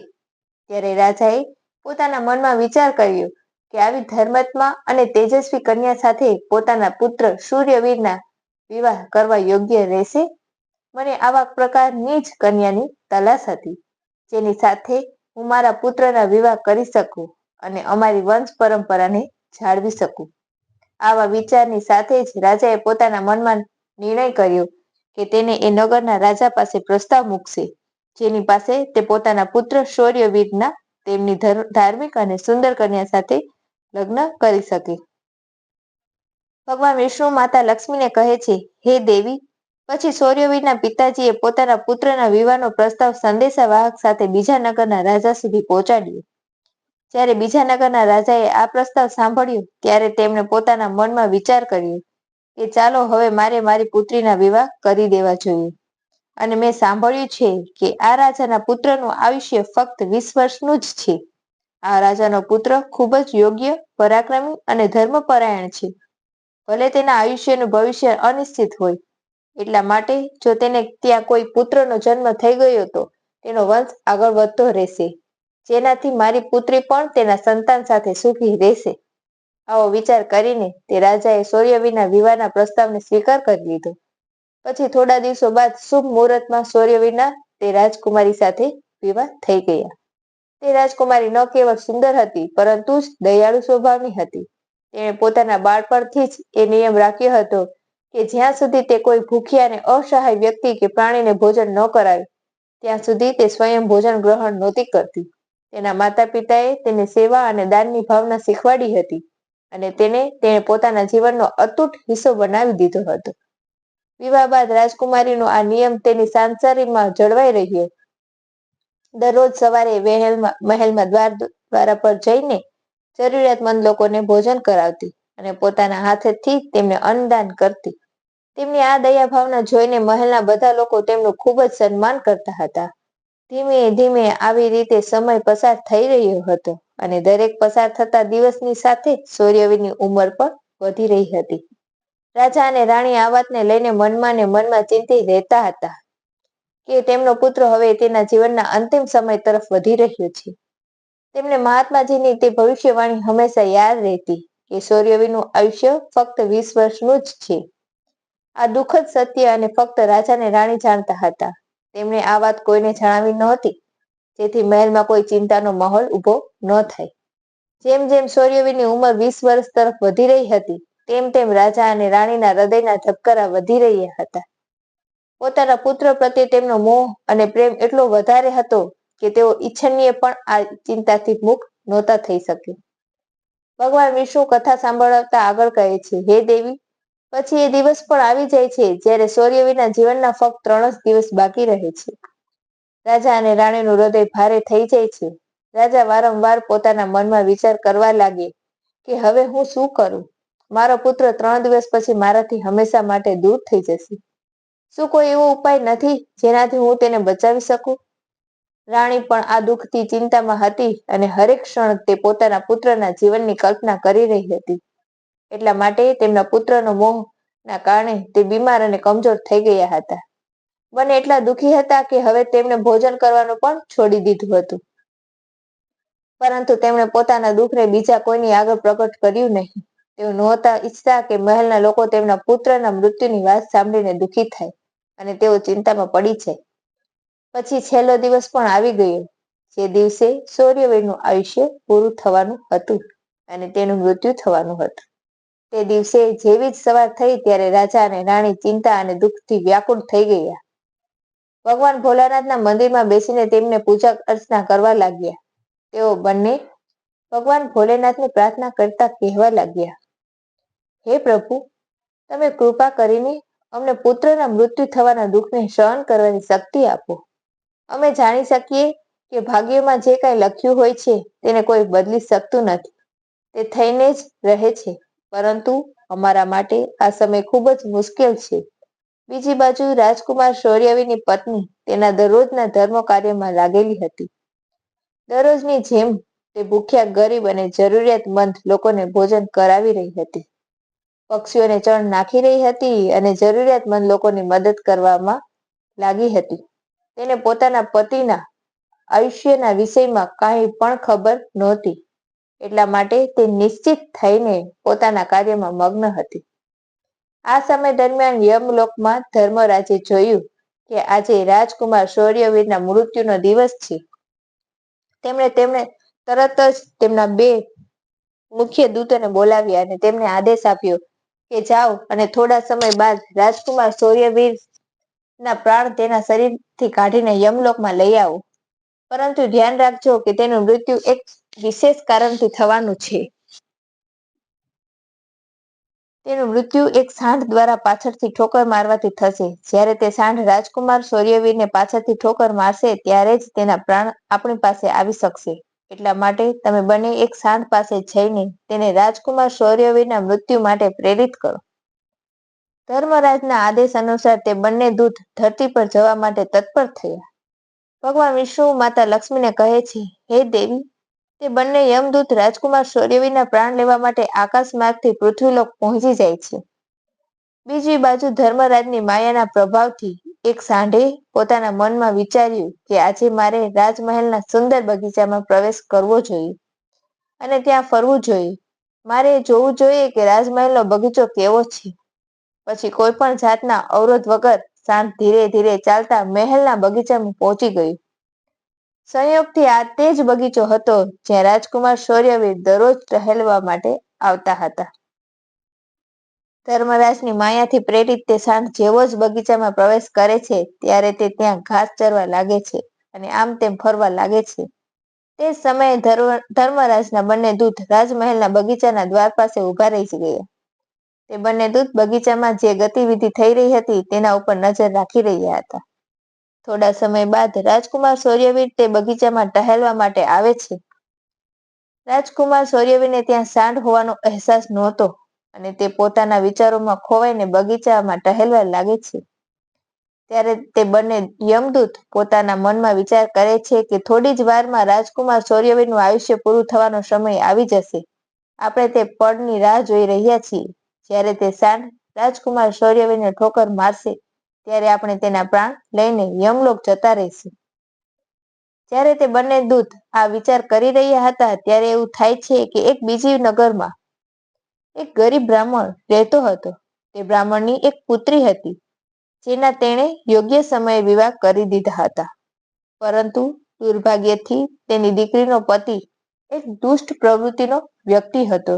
ત્યારે રાજાએ પોતાના મનમાં વિચાર કર્યો કે આવી ધર્માત્મા અને તેજસ્વી કન્યા સાથે પોતાના પુત્ર સૂર્યવીરના વિવાહ કરવા યોગ્ય રહેશે. મને આવા પ્રકારની જ કન્યાની તલાશ હતી જેની સાથે હું મારા પુત્રના વિવાહ કરી શકું અને અમારી વંશ પરંપરાને જાળવી શકું. આવા વિચારની સાથે જ રાજાએ પોતાના મનમાં નિર્ણય કર્યો કે તેને એ નગરના રાજા પાસે પ્રસ્તાવ મૂકશે જેની પાસે તે પોતાના પુત્ર સૂર્યવીરના તેમની ધાર્મિક અને સુંદર કન્યા સાથે લગ્ન કરી શકે. ભગવાન વિષ્ણુ માતા લક્ષ્મીને કહે છે, હે દેવી. પછી સૂર્યવીરના પિતાજીએ પોતાના પુત્રના વિવાહનો પ્રસ્તાવ સંદેશાવાહક સાથે બીજા નગરના રાજા સુધી પહોંચાડ્યો. જ્યારે બીજા નગરના રાજાએ આ પ્રસ્તાવ સાંભળ્યો ત્યારે તેમણે પોતાના મનમાં વિચાર કર્યો કે ચાલો હવે મારે મારી પુત્રીના વિવાહ કરી દેવા જોઈએ. અને મેં સાંભળ્યું છે કે આ રાજાના પુત્રનું આયુષ્ય ફક્ત 20 વર્ષનું જ છે. આ રાજાનો પુત્ર ખૂબ જ યોગ્ય, પરાક્રમી અને ધર્મપરાયણ છે. ભલે તેના આયુષ્યનું ભવિષ્ય અનિશ્ચિત હોય. એટલા માટે જો તેને ત્યાં કોઈ પુત્રનો જન્મ થઈ ગયો તો તેનો વંશ આગળ વધતો રહેશે, જેનાથી મારી પુત્રી પણ તેના સંતાન સાથે સુખી રહેશે. આવો વિચાર કરીને તે રાજાએ સૂર્યવીરના વિવાહના પ્રસ્તાવને સ્વીકાર કરી લીધો. પછી થોડા દિવસો બાદ શુભ મુહૂર્તમાં સૂર્યવીરના તે રાજકુમારી સાથે વિવાહ થઈ ગયા. તે રાજકુમારી ન કેવળ સુંદર હતી પરંતુ જ દયાળુ સ્વભાવની હતી. તેણે પોતાના બાળપણથી જ એ નિયમ રાખ્યો હતો કે જ્યાં સુધી તે કોઈ ભૂખ્યા અને અસહાય વ્યક્તિ કે પ્રાણીને ભોજન ન કરાવે ત્યાં સુધી તે સ્વયં ભોજન ગ્રહણ નહોતી કરતી. તેના માતા પિતાએ તેને સેવા અને દાનની ભાવના શીખવાડી હતી અને તેણે પોતાના જીવનનો અતૂટ હિસ્સો બનાવી દીધો હતો. વિવાહ બાદ રાજકુમારીનો આ નિયમ તેની સાંસારીમાં જળવાઈ રહ્યો. દરરોજ સવારે મહેલમાં દ્વારા પર જઈને જરૂરિયાતમંદ લોકોને ભોજન કરાવતી અને પોતાના હાથેથી તેમને અન્નદાન કરતી. તેમની આ દયા ભાવના જોઈને મહેલના બધા લોકો તેમનું ખૂબ જ સન્માન કરતા હતા. ધીમે ધીમે આવી રીતે સમય પસાર થઈ રહ્યો હતો અને દરેક પસાર થતા દિવસની સાથે સૂર્યવીરની ઉંમર પણ વધી રહી હતી. રાજા અને રાણી આ વાતને લઈને મનમાં ને મનમાં ચિંતિત રહેતા હતા કે તેમનો પુત્ર હવે તેના જીવનના અંતિમ સમય તરફ વધી રહ્યો છે. તેમને મહાત્માજીની તે ભવિષ્યવાણી હંમેશા યાદ રહેતી કે સૂર્યવીરનું આયુષ્ય ફક્ત 20 વર્ષનું જ છે. આ દુઃખદ સત્ય અને ફક્ત રાજા અને રાણી જાણતા હતા. તેમણે આ વાત કોઈને જણાવી નહોતી જેથી મહેલમાં કોઈ ચિંતાનો માહોલ ઊભો ન થાય. જેમ જેમ સૂર્યવીરની ઉંમર 20 વર્ષ તરફ વધી રહી હતી તેમ તેમ રાજા અને રાણીના હૃદયના ધબકારા વધી રહ્યા હતા. પોતાના પુત્ર પ્રત્યે તેમનો મોહ અને પ્રેમ એટલો વધારે હતો કે તેઓ ઈચ્છનીય પણ આ ચિંતાથી મુક્ત નહોતા થઈ શક્યું. ભગવાન વિષ્ણુ કથા સાંભળતા આગળ કહે છે, હે દેવી, પછી એ દિવસ પણ આવી જાય છે જ્યારે સૌર્યવીરના જીવનના ફક્ત 3 જ દિવસ બાકી રહે છે. રાજા અને રાણીનું હૃદય ભારે થઈ જાય છે. રાજા વારંવાર પોતાના મનમાં વિચાર કરવા લાગે કે હવે હું શું કરું? મારો પુત્ર 3 દિવસ પછી મારાથી હંમેશા માટે દૂર થઈ જશે. શું કોઈ એવો ઉપાય નથી જેનાથી હું તેને બચાવી શકું? રાણી પણ આ દુઃખથી ચિંતામાં હતી અને હરેક ક્ષણ તે પોતાના પુત્રના જીવનની કલ્પના કરી રહી હતી. એટલા માટે તેમના પુત્રનો મોહના કારણે તે બીમાર અને કમજોર થઈ ગયા હતા. બંને એટલા દુઃખી હતા કે હવે તેમને ભોજન કરવાનું પણ છોડી દીધું હતું. પરંતુ તેમણે પોતાના દુઃખને બીજા કોઈની આગળ પ્રગટ કર્યું નહીં. તેઓ નહોતા ઈચ્છતા કે મહેલના લોકો તેમના પુત્રના મૃત્યુની વાત સાંભળીને દુઃખી થાય અને તેઓ ચિંતામાં પડી જાય. પછી છેલ્લો દિવસ પણ આવી ગયો, જે દિવસે સૌર્યવીરનું આયુષ્ય પૂરું થવાનું હતું અને તેનું મૃત્યુ થવાનું હતું. તે દિવસે જેવી જ સવાર થઈ ત્યારે રાજા અને રાણી ચિંતા અને દુઃખથી વ્યાકુળ થઈ ગયા. ભગવાન ભોલાનાથના મંદિરમાં બેસીને તેમને પૂજા અર્ચના કરવા લાગ્યા. તેઓ બંને ભગવાન ભોલેનાથને પ્રાર્થના કરતા કહેવા લાગ્યા, હે પ્રભુ, તમે કૃપા કરીને અમને પુત્રના મૃત્યુ થવાના દુઃખને સહન કરવાની શક્તિ આપો. અમે જાણી શકીએ કે ભાગ્યમાં જે કાંઈ લખ્યું હોય છે તેને કોઈ બદલી શકતું નથી. તે થઈને જ રહે છે, પરંતુ અમારા માટે આ સમય ખૂબ જ મુશ્કેલ છે. બીજી બાજુ રાજકુમાર શૌર્યવીરની પત્ની તેના દરરોજના ધર્મ કાર્યમાં લાગેલી હતી. દરરોજની જેમ તે ભૂખ્યા, ગરીબ અને જરૂરિયાતમંદ લોકોને ભોજન કરાવી રહી હતી. પક્ષીઓને ચણ નાખી રહી હતી અને જરૂરિયાતમંદ લોકોની મદદ કરવામાં લાગી હતી. તેને પોતાના પતિના આયુષ્યના વિષયમાં કાંઈ પણ ખબર નહોતી. એટલા માટે તે નિશ્ચિત થઈને પોતાના કાર્યમાં મગ્ન હતી. આ સમય દરમિયાન યમલોકમાં ધર્મરાજે જોયું કે આજે રાજકુમાર શૌર્યવીરના મૃત્યુનો દિવસ છે. તેમણે તરત જ તેમના 2 મુખ્ય દૂતોને બોલાવ્યા અને તેમને આદેશ આપ્યો કે જાઓ અને થોડા સમય બાદ રાજકુમાર સૌર્યવીરના પ્રાણ તેના શરીરથી કાઢીને યમલોકમાં લઈ આવો. પરંતુ ધ્યાન રાખજો કે તેનું મૃત્યુ એક વિશેષ કારણથી થવાનું છે. તેનું મૃત્યુ એક સાંઢ દ્વારા પાછળથી ઠોકર મારવાથી થશે. જ્યારે તે સાંઢ રાજકુમાર સૌર્યવીરને પાછળથી ઠોકર મારશે ત્યારે જ તેના પ્રાણ આપણી પાસે આવી શકશે. એટલા માટે તમે બંને એક સાંઢ પાસે જઈને તેને રાજકુમાર શૌર્યવીરના મૃત્યુ માટે પ્રેરિત કરો. ધર્મરાજના આદેશ અનુસાર તે બંને દૂત ધરતી પર જવા માટે તત્પર થયા. ભગવાન વિષ્ણુ માતા લક્ષ્મીને કહે છે, હે દેવી, તે બંને યમદૂત રાજકુમાર શૌર્યવીરના પ્રાણ લેવા માટે આકાશ માર્ગથી પૃથ્વીલોક પહોંચી જાય છે. બીજી બાજુ ધર્મરાજની માયાના પ્રભાવથી એક સાંઢે પોતાના મનમાં વિચાર્યું કે આજે મારે રાજમહેલના સુંદર બગીચામાં પ્રવેશ કરવો જોઈએ અને ત્યાં ફરવું જોઈએ. મારે જોવું જોઈએ કે રાજમહેલનો બગીચો કેવો છે. પછી કોઈ પણ જાતના અવરોધ વગર સાંઢ ધીરે ધીરે ચાલતા મહેલના બગીચામાં પહોંચી ગયું. સંયોગથી આ તે જ બગીચો હતો જ્યાં રાજકુમાર શૌર્યવીર દરરોજ ટહેલવા માટે આવતા હતા. ધર્મરાજની માયાથી પ્રેરિત તે સાંઢ જેવો જ બગીચામાં પ્રવેશ કરે છે ત્યારે તે ત્યાં ઘાસ ચરવા લાગે છે અને આમ તેમ ફરવા લાગે છે. તે સમયે ધર્મરાજના બંને દૂત રાજમહેલના બગીચાના દ્વાર પાસે ઊભા રહી ગયા. તે બંને દૂત બગીચામાં જે ગતિવિધિ થઈ રહી હતી તેના ઉપર નજર રાખી રહ્યા હતા. થોડા સમય બાદ રાજકુમાર સૌર્યવીર તે બગીચામાં ટહેલવા માટે આવે છે. રાજકુમાર સૌર્યવીરને ત્યાં સાંઢ હોવાનો અહેસાસ નહોતો અને તે પોતાના વિચારોમાં ખોવાઈને બગીચામાં ટહેલવા લાગે છે. ત્યારે તે બંને યમદૂત પોતાના મનમાં વિચાર કરે છે કે થોડી જ વારમાં રાજકુમાર સૌર્યવીરનું આયુષ્ય પૂરું થવાનો સમય આવી જશે. આપણે તે પળની રાહ જોઈ રહ્યા છીએ જ્યારે તે સાંઢ રાજકુમાર સૌર્યવીરને ઠોકર મારશે ત્યારે આપણે તેના પ્રાણ લઈને યમલોક જતા રહીશું. જ્યારે તે બંને દૂત આ વિચાર કરી રહ્યા હતા ત્યારે એવું થાય છે કે એક બીજી નગરમાં એક ગરીબ બ્રાહ્મણ રહેતો હતો. તે બ્રાહ્મણની એક પુત્રી હતી જેના તેણે યોગ્ય સમયે વિવાહ કરી દીધા હતા. પરંતુ દુર્ભાગ્યથી તેની દીકરીનો પતિ એક દુષ્ટ પ્રવૃત્તિનો વ્યક્તિ હતો,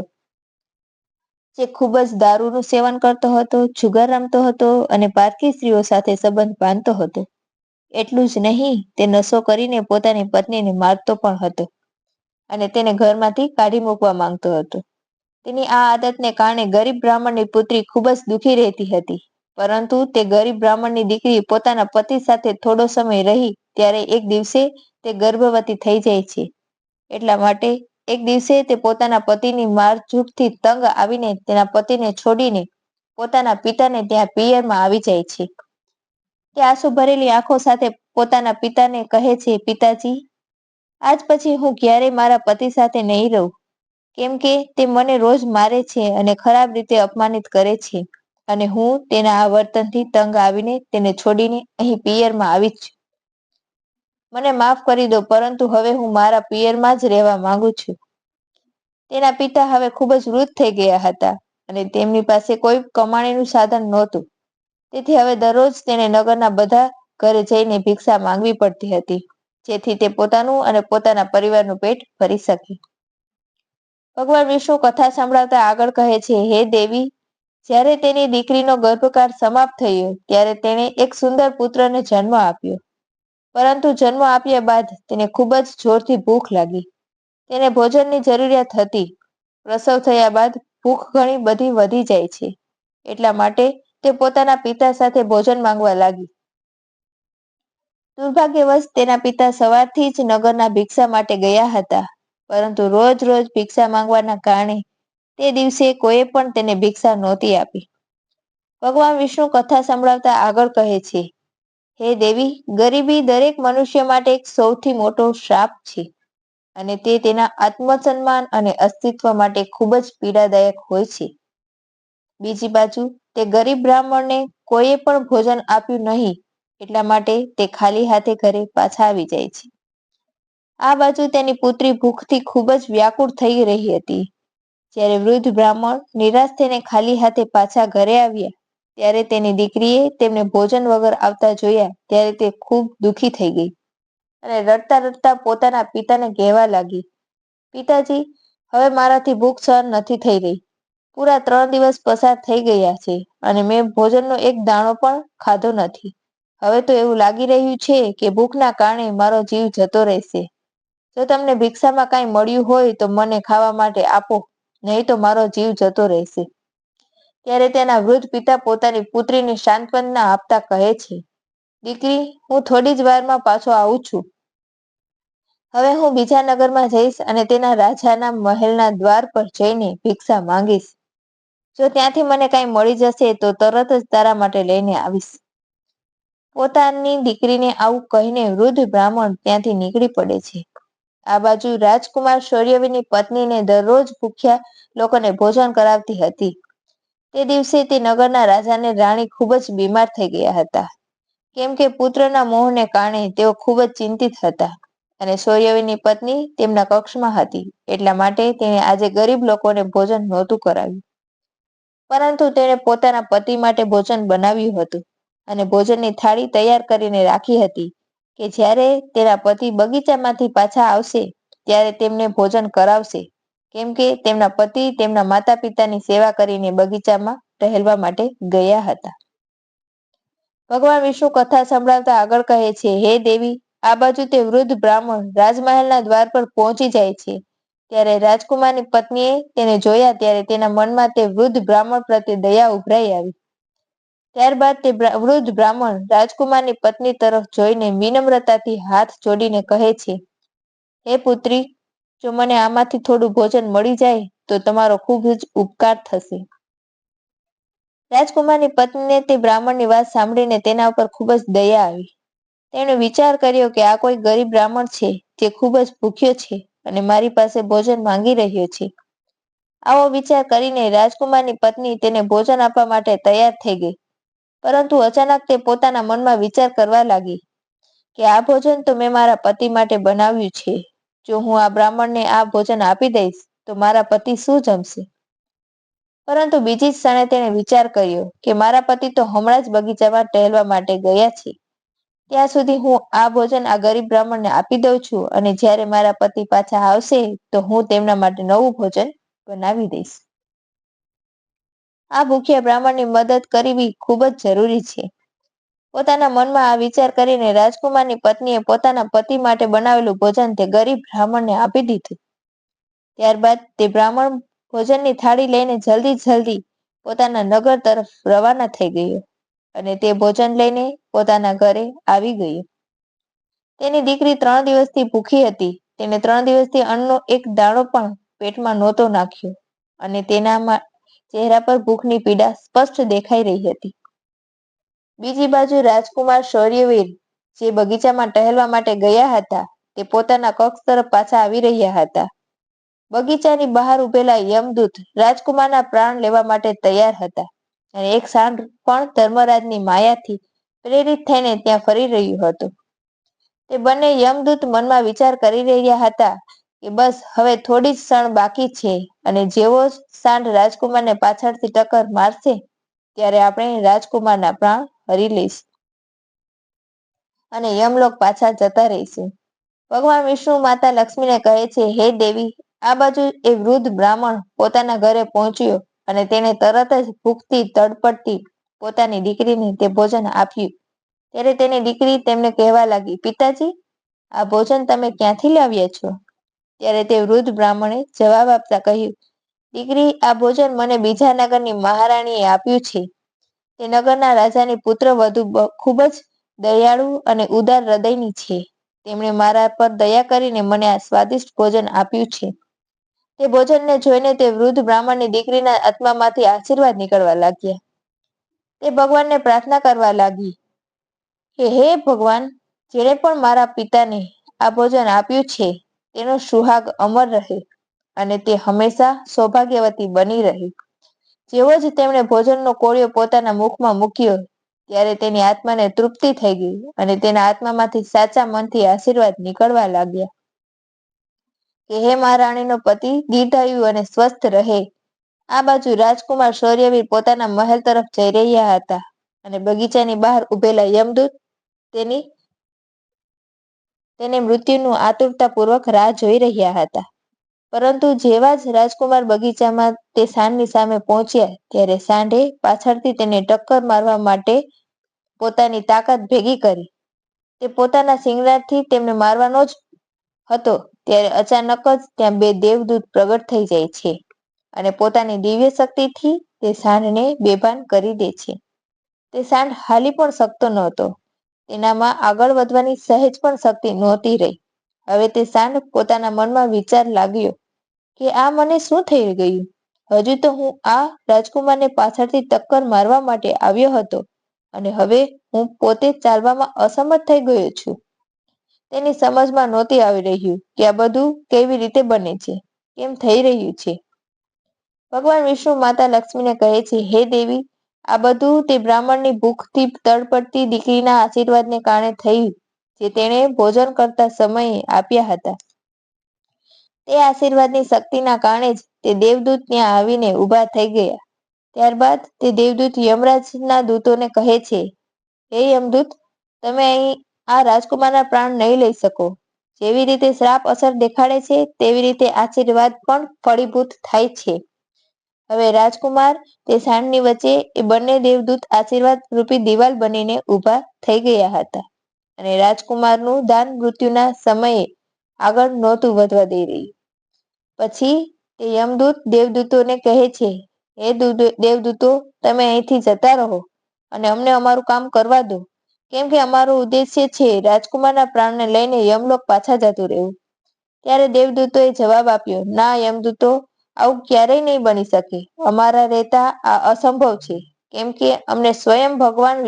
જે ખૂબ જ દારૂનું સેવન કરતો હતો, જુગાર રમતો હતો અને પારકી સ્ત્રીઓ સાથે સંબંધ બાંધતો હતો. એટલું જ નહીં, તે નશો કરીને પોતાની પત્નીને મારતો પણ હતો. અને તેને ઘરમાંથી કાઢી મૂકવા માંગતો હતો. તેની આ આદતને કારણે ગરીબ બ્રાહ્મણની પુત્રી ખૂબ જ દુઃખી રહેતી હતી. પરંતુ તે ગરીબ બ્રાહ્મણની દીકરી પોતાના પતિ સાથે થોડો સમય રહી ત્યારે એક દિવસે તે ગર્ભવતી થઈ જાય છે. એટલા માટે એક દિવસે તે પોતાના પતિની મારઝૂડથી તંગ આવીને તેના પતિને છોડીને પોતાના પિતાને ત્યાં પિયરમાં આવી જાય છે. તે આંસુ ભરેલી આંખો સાથે પોતાના પિતાને કહે છે, પિતાજી, આજ પછી હું ક્યારેય મારા પતિ સાથે નહીં રહું, કેમ કે તે મને રોજ મારે છે અને ખરાબ રીતે અપમાનિત કરે છે, અને હું તેના આ વર્તનથી તંગ આવીને તેને છોડીને અહીં પિયરમાં આવી છું. મને માફ કરી દો, પરંતુ હવે હું મારા પિયરમાં જ રહેવા માંગુ છું. તેના પિતા હવે ખૂબ જ વૃદ્ધ થઈ ગયા હતા અને તેમની પાસે કોઈ કમાણીનું સાધન નહોતું. તેથી હવે દરરોજ તેને નગરના બધા ઘરે જઈને ભિક્ષા માંગવી પડતી હતી, જેથી તે પોતાનું અને પોતાના પરિવારનું પેટ ભરી શકે. ભગવાન વિષ્ણુ કથા સંભળાવતા આગળ કહે છે, હે દેવી, જ્યારે તેની દીકરીનો ગર્ભકાળ સમાપ્ત થયો ત્યારે તેણે એક સુંદર પુત્રને જન્મ આપ્યો. પરંતુ જન્મ આપ્યા બાદ તેને ખૂબ જ જોરથી ભૂખ લાગી. તેને ભોજનની જરૂરિયાત હતી. પ્રસવ થયા બાદ ભૂખ ઘણી બધી વધી જાય છે. એટલા માટે તે પોતાના પિતા સાથે ભોજન માંગવા લાગી. દુર્ભાગ્યવશ તેના પિતા સવારથી જ નગરના ભિક્ષા માટે ગયા હતા, પરંતુ રોજ રોજ ભિક્ષા માંગવાના કારણે તે દિવસે કોઈએ પણ તેને ભિક્ષા નહોતી આપી. ભગવાન વિષ્ણુ કથા સંભળાવતા આગળ કહે છે, હે દેવી, ગરીબી દરેક મનુષ્ય માટે એક સૌથી મોટો શ્રાપ છે અને તે તેના આત્મસન્માન અને અસ્તિત્વ માટે ખૂબ જ પીડાદાયક હોય છે. બીજી બાજુ તે ગરીબ બ્રાહ્મણને કોઈએ પણ ભોજન આપ્યું નહીં, એટલા માટે તે ખાલી હાથે ઘરે પાછા આવી જાય છે. આ બાજુ તેની પુત્રી ભૂખથી ખૂબ જ વ્યાકુળ થઈ રહી હતી. જ્યારે વૃદ્ધ બ્રાહ્મણ નિરાશ થઈને ખાલી હાથે પાછા ઘરે આવ્યા ત્યારે તેની દીકરીએ તેમને ભોજન વગર આવતા જોયા ત્યારે તે ખૂબ દુઃખી થઈ ગઈ અને રડતા રડતા પોતાના પિતાને કહેવા લાગી, પિતાજી, હવે મારાથી ભૂખ સહન નથી થઈ રહી. પૂરા 3 દિવસ પસાર થઈ ગયા છે અને મેં ભોજનનો એક દાણો પણ ખાધો નથી. હવે તો એવું લાગી રહ્યું છે કે ભૂખના કારણે મારો જીવ જતો રહેશે. જો તમને ભિક્ષામાં કાંઈ મળ્યું હોય તો મને ખાવા માટે આપો, નહીં તો મારો જીવ જતો રહેશે. ત્યારે તેના વૃદ્ધ પિતા પોતાની પુત્રીને સાંત્વના આપતા કહે છે, દીકરી, હું થોડી જ વારમાં પાછો આવું છું. હવે હું બીજા નગરમાં જઈશ અને તેના રાજાના મહેલના દ્વાર પર જઈને ભિક્ષા માંગીશ. જો ત્યાંથી મને કાંઈ મળી જશે તો તરત જ તારા માટે લઈને આવીશ. પોતાની દીકરીને આવું કહીને વૃદ્ધ બ્રાહ્મણ ત્યાંથી નીકળી પડે છે. આ બાજુ રાજકુમાર શૌર્યવીની પત્નીને દરરોજ ભૂખ્યા લોકોને ભોજન કરાવતી હતી. તે દિવસે તે નગરના રાજાને રાણી ખૂબ જ બીમાર થઈ ગયા હતા, કેમ કે પુત્રના મોહને કારણે તેઓ ખૂબ જ ચિંતિત હતા અને શૌર્યવીની પત્ની તેમના કક્ષમાં હતી. એટલા માટે તેણે આજે ગરીબ લોકોને ભોજન નહોતું કરાવ્યું, પરંતુ તેણે પોતાના પતિ માટે ભોજન બનાવ્યું હતું અને ભોજનની થાળી તૈયાર કરીને રાખી હતી કે જ્યારે તેના પતિ બગીચામાંથી પાછા આવશે ત્યારે તેમને ભોજન કરાવશે, કેમ કે તેમના પતિ તેમના માતા પિતાની સેવા કરીને બગીચામાં ટહેલવા માટે ગયા હતા. ભગવાન વિષ્ણુ કથા સંભળાવતા આગળ કહે છે, હે દેવી, આ બાજુ તે વૃદ્ધ બ્રાહ્મણ રાજમહેલના દ્વાર પર પહોંચી જાય છે. ત્યારે રાજકુમારની પત્નીએ તેને જોયા ત્યારે તેના મનમાં તે વૃદ્ધ બ્રાહ્મણ પ્રત્યે દયા ઉભરાઈ આવી. ત્યારબાદ તે વૃદ્ધ બ્રાહ્મણ રાજકુમારની પત્ની તરફ જોઈને વિનમ્રતાથી હાથ જોડીને કહે છે, હે પુત્રી, જો મને આમાંથી થોડું ભોજન મળી જાય તો તમારો ખૂબ જ ઉપકાર થશે. રાજકુમારની પત્નીને તે બ્રાહ્મણની વાત સાંભળીને તેના ઉપર ખૂબ જ દયા આવી. તેણે વિચાર કર્યો કે આ કોઈ ગરીબ બ્રાહ્મણ છે જે ખૂબ જ ભૂખ્યો છે અને મારી પાસે ભોજન માંગી રહ્યો છે. આવો વિચાર કરીને રાજકુમારની પત્ની તેને ભોજન આપવા માટે તૈયાર થઈ ગઈ. પરંતુ અચાનક તે પોતાના મનમાં વિચાર કરવા લાગી કે આ ભોજન તો મેં મારા પતિ માટે બનાવ્યું છે. જો હું આ બ્રાહ્મણને આ ભોજન આપી દઈશ તો મારા પતિ શું જમશે? પરંતુ બીજી જ ક્ષણે તેણે વિચાર કર્યો કે મારા પતિ તો હમણાં જ બગીચામાં ટહેલવા માટે ગયા છે. ત્યાં સુધી હું આ ભોજન આ ગરીબ બ્રાહ્મણને આપી દઉં છું અને જ્યારે મારા પતિ પાછા આવશે તો હું તેમના માટે નવું ભોજન બનાવી દઈશ. આ ભૂખ્યા બ્રાહ્મણની મદદ કરવી ખૂબ જ જરૂરી છે. પોતાના મનમાં આ વિચાર કરીને રાજકુમારની પત્નીએ પોતાના પતિ માટે બનાવેલું ભોજન તે ગરીબ બ્રાહ્મણને આપી દીધું. ત્યારબાદ તે બ્રાહ્મણ ભોજનની થાળી લઈને જલ્દી પોતાના નગર તરફ રવાના થઈ ગયો અને તે ભોજન લઈને પોતાના ઘરે આવી ગયો. તેની દીકરી 3 દિવસથી ભૂખી હતી. તેને 3 દિવસથી અન્નનો એક દાણો પણ પેટમાં નહોતો નાખ્યો અને તેના ચહેરા પર ભૂખની પીડા સ્પષ્ટ દેખાઈ રહી હતી. બીજી બાજુ રાજકુમાર શૌર્યવીર જે બગીચામાં ટહેલવા માટે ગયા હતા તે પોતાના કક્ષ તરફ પાછા આવી રહ્યા હતા. બગીચાની બહાર ઉભેલા યમદૂત રાજકુમારના પ્રાણ લેવા માટે તૈયાર હતા અને એક સાંઢ પણ ધર્મરાજની માયાથી પ્રેરિત થઈને ત્યાં ફરી રહ્યું હતું. તે બંને યમદૂત મનમાં વિચાર કરી રહ્યા હતા કે બસ હવે થોડી જ ક્ષણ બાકી છે અને જેવો જ સાંઢ રાજકુમારને પાછળથી ટક્કર મારશે ત્યારે આપણે રાજકુમારના પ્રાણ હરી લઈશું અને યમલોક પાછા જતા રહીશું. ભગવાન વિષ્ણુ માતા લક્ષ્મીને કહે છે, હે દેવી, આ બાજુ એ વૃદ્ધ બ્રાહ્મણ પોતાના ઘરે પહોંચ્યો અને તેને તરત જ ભૂખથી તડપડતી પોતાની દીકરીને તે ભોજન આપ્યું. ત્યારે તેની દીકરી તેમને કહેવા લાગી, પિતાજી, આ ભોજન તમે ક્યાંથી લાવ્યા છો? ત્યારે તે વૃદ્ધ બ્રાહ્મણે જવાબ આપતા કહ્યું, દીકરી, આ ભોજન મને બીજા નગરની મહારાણીએ આપ્યું છે. તે નગરના રાજાની પુત્ર વધુ ખૂબ જ દયાળુ અને ઉદાર હૃદયની છે. તેમણે મારા પર દયા કરીને મને આ સ્વાદિષ્ટ ભોજન આપ્યું છે. તે ભોજનને જોઈને તે વૃદ્ધ બ્રાહ્મણની દીકરીના આત્મામાંથી આશીર્વાદ નીકળવા લાગ્યા. તે ભગવાનને પ્રાર્થના કરવા લાગી કે હે ભગવાન, જેણે પણ મારા પિતાને આ ભોજન આપ્યું છે તેનો સુહાગ અમર રહે અને તે હંમેશા સૌભાગ્યવતી બની રહે. જેવો જ તેમણે ભોજનનો કોળિયો પોતાના મુખમાં મૂક્યો ત્યારે તેની આત્માને તૃપ્તિ થઈ ગઈ અને તેના આત્મામાંથી સાચા મનથી આશીર્વાદ નીકળવા લાગ્યા કે હે મહારાણીનો પતિ દીર્ઘાયુ અને સ્વસ્થ રહે. આ બાજુ રાજકુમાર શૌર્યવીર પોતાના મહેલ તરફ જઈ રહ્યા હતા અને બગીચાની બહાર ઉભેલા યમદૂત તેને મૃત્યુનું આતુરતાપૂર્વક રાહ જોઈ રહ્યા હતા. પરંતુ જેવા જ રાજકુમાર બગીચામાં તે સાંઢની સામે પહોંચ્યા ત્યારે સાંઢે પાછળથી તેને ટક્કર મારવા માટે પોતાની તાકાત ભેગી કરી. તે પોતાના શિંગડાથી તેમને મારવાનો જ હતો ત્યારે અચાનક જ ત્યાં 2 દેવદૂત પ્રગટ થઈ જાય છે અને પોતાની દિવ્ય શક્તિથી તે સાંઢને બેભાન કરી દે છે. તે સાંઢ હાલી પણ શકતો નહોતો. તેનામાં આગળ વધવાની સહેજ પણ શક્તિ નહોતી રહી. હવે તે સાંઢ પોતાના મનમાં વિચાર લાગ્યો કે આ મને શું થઈ ગયું? હજુ તો હું આ રાજકુમારને પાછળથી ટક્કર મારવા માટે આવ્યો હતો અને હવે હું પોતે ચાલવામાં અસમર્થ થઈ ગયો છું. તેની સમજમાં નહોતી આવી રહ્યું કે આ બધું કેવી રીતે બને છે, કેમ થઈ રહ્યું છે. ભગવાન વિષ્ણુ માતા લક્ષ્મીને કહે છે, હે દેવી, આ બધું તે બ્રાહ્મણની ભૂખથી તડપડતી દીકરીના આશીર્વાદને કારણે થયું જે તેણે ભોજન કરતા સમયે આપ્યા હતા. તે આશીર્વાદની શક્તિના કારણે જ તે દેવદૂત ત્યાં આવીને ઊભા થઈ ગયા. ત્યારબાદ તે દેવદૂત યમરાજના દૂતોને કહે છે, હે યમદૂત, તમે અહીં આ રાજકુમારના પ્રાણ નહીં લઈ શકો. જેવી રીતે શ્રાપ અસર દેખાડે છે તેવી રીતે આશીર્વાદ પણ ફળીભૂત થાય છે. હવે રાજકુમાર તે સાંઢની વચ્ચે એ બંને દેવદૂત આશીર્વાદ રૂપી દિવાલ બનીને ઊભા થઈ ગયા હતા અને રાજકુમારનું દાન મૃત્યુના સમયે આગળ નહોતું વધવા દઈ રહ્યું. પછી તે યમદૂત દેવદૂતોને કહે છે, હે દેવદૂતો, તમે અહીંથી જતા રહો અને અમને અમારું કામ કરવા દો, કેમ કે અમારો ઉદ્દેશ્ય છે રાજકુમારના પ્રાણને લઈને યમલોક પાછા જતું રહેવું. ત્યારે દેવદૂતોએ જવાબ આપ્યો, ના યમદૂતો, આવું ક્યારેય નહીં બની શકે. અમારા રહેતા આ અસંભવ છે, કેમ કે અમને સ્વયં ભગવાન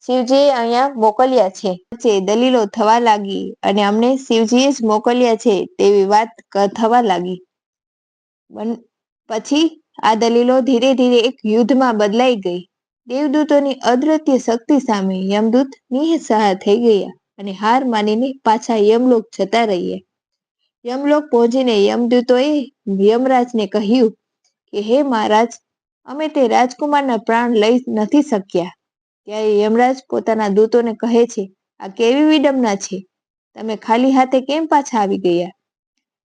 શિવજીએ અહીંયા મોકલ્યા છે. દલીલો થવા લાગી અને અમને શિવજીએ જ મોકલ્યા છે તેવી વાત થવા લાગી. પછી આ દલીલો ધીરે ધીરે એક યુદ્ધમાં બદલાઈ ગઈ. દેવદૂતોની અદ્રશ્ય શક્તિ સામે યમદૂત નિઃસહાય થઈ ગયા અને હાર માનીને પાછા યમલોક જતા રહ્યા. યમલોક પહોંચીને યમદૂતોએ યમરાજને કહ્યું કે હે મહારાજ, અમે તે રાજકુમારના પ્રાણ લઈ નથી શક્યા. ત્યારે યમરાજ પોતાના દૂતોને કહે છે, આ કેવી વિડંબના છે? તમે ખાલી હાથે કેમ પાછા આવી ગયા?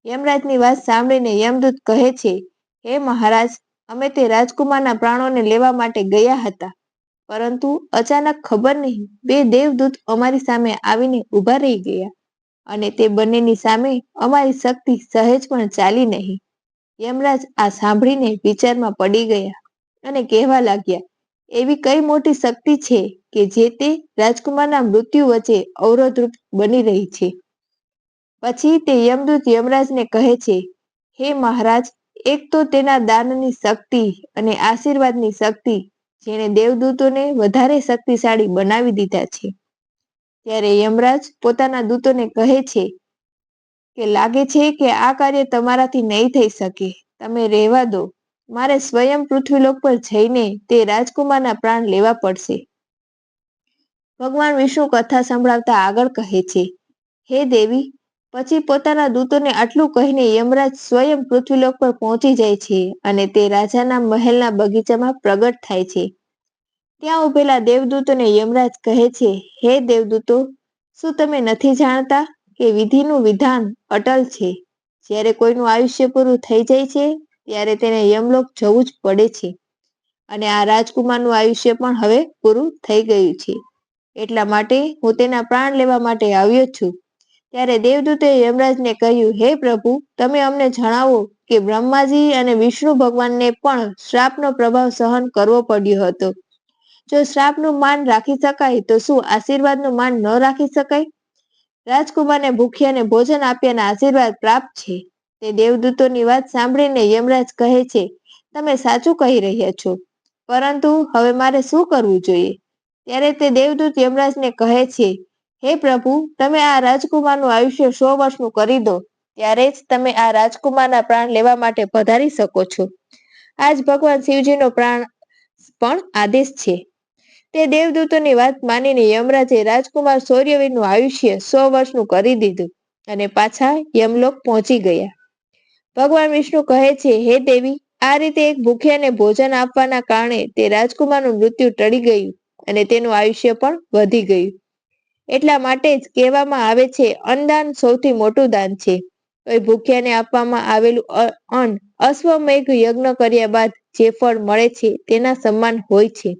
યમરાજની વાત સાંભળીને યમદૂત કહે છે, હે મહારાજ, અમે તે રાજકુમારના પ્રાણોને લેવા માટે ગયા હતા, પરંતુ અચાનક ખબર નહીં 2 દેવદૂત અમારી સામે આવીને ઊભા રહી ગયા અને તે બંનેની સામે અમારી શક્તિ સહેજ પણ ચાલી નહીં. યમરાજ આ સાંભળીને વિચારમાં પડી ગયા અને કહેવા લાગ્યા, એવી કઈ મોટી શક્તિ છે કે જે તે રાજકુમારના મૃત્યુ વચ્ચે અવરોધરૂપ બની રહી છે. પછી તે યમદૂત યમરાજને કહે છે, હે મહારાજ, એક તો તેના દાનની શક્તિ અને આશીર્વાદની શક્તિ જેણે દેવદૂતોને વધારે શક્તિશાળી બનાવી દીધા છે. ત્યારે યમરાજ પોતાના દૂતોને કહે છે કે લાગે છે કે આ કાર્ય તમારાથી નહીં થઈ શકે. તમે રહેવા દો. મારે સ્વયં પૃથ્વીલોક પર જઈને તે રાજકુમારના પ્રાણ લેવા પડશે. ભગવાન વિષ્ણુ કથા સંભળાવતા આગળ કહે છે, હે દેવી, પછી પોતાના દૂતોને આટલું કહીને યમરાજ સ્વયં પૃથ્વીલોક પર પહોંચી જાય છે અને તે રાજાના મહેલના બગીચામાં પ્રગટ થાય છે. ત્યાં ઉભેલા દેવદૂતોને યમરાજ કહે છે, હે દેવદૂતો, શું તમે નથી જાણતા કે વિધિનું વિધાન અટલ છે? જ્યારે કોઈનું આયુષ્ય પૂરું થઈ જાય છે ત્યારે તેને યમલોક જવું જ પડે છે. અને આ રાજકુમારનું આયુષ્ય પણ હવે પૂરું થઈ ગયું છે. એટલા માટે હું તેના પ્રાણ લેવા માટે આવ્યો છું. ત્યારે દેવદૂતે યમરાજને કહ્યું, હે પ્રભુ, તમે અમને જણાવો કે બ્રહ્માજી અને વિષ્ણુ ભગવાનને પણ શ્રાપનો પ્રભાવ સહન કરવો પડ્યો હતો. જો શ્રાપનું માન રાખી શકાય તો શું આશીર્વાદનું માન ન રાખી શકાય? રાજકુમારને ભૂખ્યાને ભોજન આપ્યાના આશીર્વાદ પ્રાપ્ત છે. તે દેવદૂતોની વાત સાંભળીને યમરાજ કહે છે, તમે સાચું કહી રહ્યા છો, પરંતુ હવે મારે શું કરવું જોઈએ? ત્યારે તે દેવદૂત યમરાજને કહે છે, હે પ્રભુ, તમે આ રાજકુમારનું આયુષ્ય 100 વર્ષનું કરી દો. ત્યારે જ તમે આ રાજકુમારના પ્રાણ લેવા માટે પધારી શકો છો. આજ ભગવાન શિવજીનો પ્રાણ પણ આદેશ છે. તે દેવદૂતોની વાત માનીને યમરાજે રાજકુમાર સૌર્યવીરનું આયુષ્ય 100 વર્ષનું કરી દીધું અને પાછા યમલોક પહોંચી ગયા. ભગવાન વિષ્ણુ કહે છે, હે દેવી, આ રીતે એક ભૂખ્યાને ભોજન આપવાના કારણે તે રાજકુમારનું મૃત્યુ ટળી ગયું અને તેનું આયુષ્ય પણ વધી ગયું. એટલા માટે જ કહેવામાં આવે છે, અન્નદાન સૌથી મોટું દાન છે. કોઈ ભૂખ્યાને આપવામાં આવેલું અન્ન અશ્વમેઘ યજ્ઞ કર્યા બાદ જે ફળ મળે છે તેના સમાન હોય છે.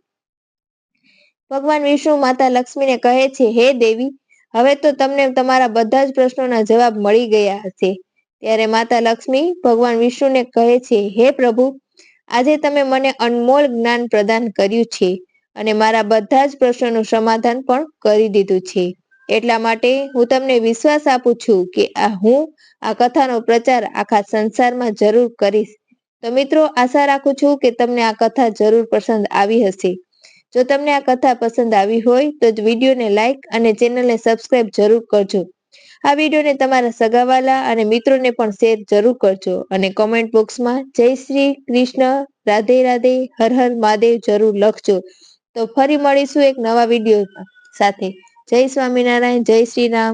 ભગવાન વિષ્ણુ માતા લક્ષ્મીને કહે છે, હે દેવી, હવે તો તમને તમારા બધા જ પ્રશ્નોના જવાબ મળી ગયા હશે. ત્યારે માતા લક્ષ્મી ભગવાન વિષ્ણુને કહે છે, હે પ્રભુ, આજે તમે મને અનમોલ જ્ઞાન પ્રદાન કર્યું છે અને મારા બધા જ પ્રશ્નોનું સમાધાન પણ કરી દીધું છે. એટલા માટે હું તમને વિશ્વાસ આપું છું કે હું આ કથાનો પ્રચાર આખા સંસારમાં જરૂર કરીશ. તો મિત્રો, આશા રાખું છું કે તમને આ કથા જરૂર પસંદ આવી હશે. જો તમને આ કથા પસંદ આવી હોય તો વિડીયોને લાઈક અને ચેનલને સબસ્ક્રાઇબ જરૂર કરજો. આ વિડીયોને તમારા સગાવાલા અને મિત્રોને પણ શેર જરૂર કરજો અને કોમેન્ટ બોક્સમાં જય શ્રી કૃષ્ણ, રાધે રાધે, હર હર મહાદેવ જરૂર લખજો. તો ફરી મળીશું એક નવા વિડીયો સાથે. જય સ્વામિનારાયણ, જય શ્રી રામ.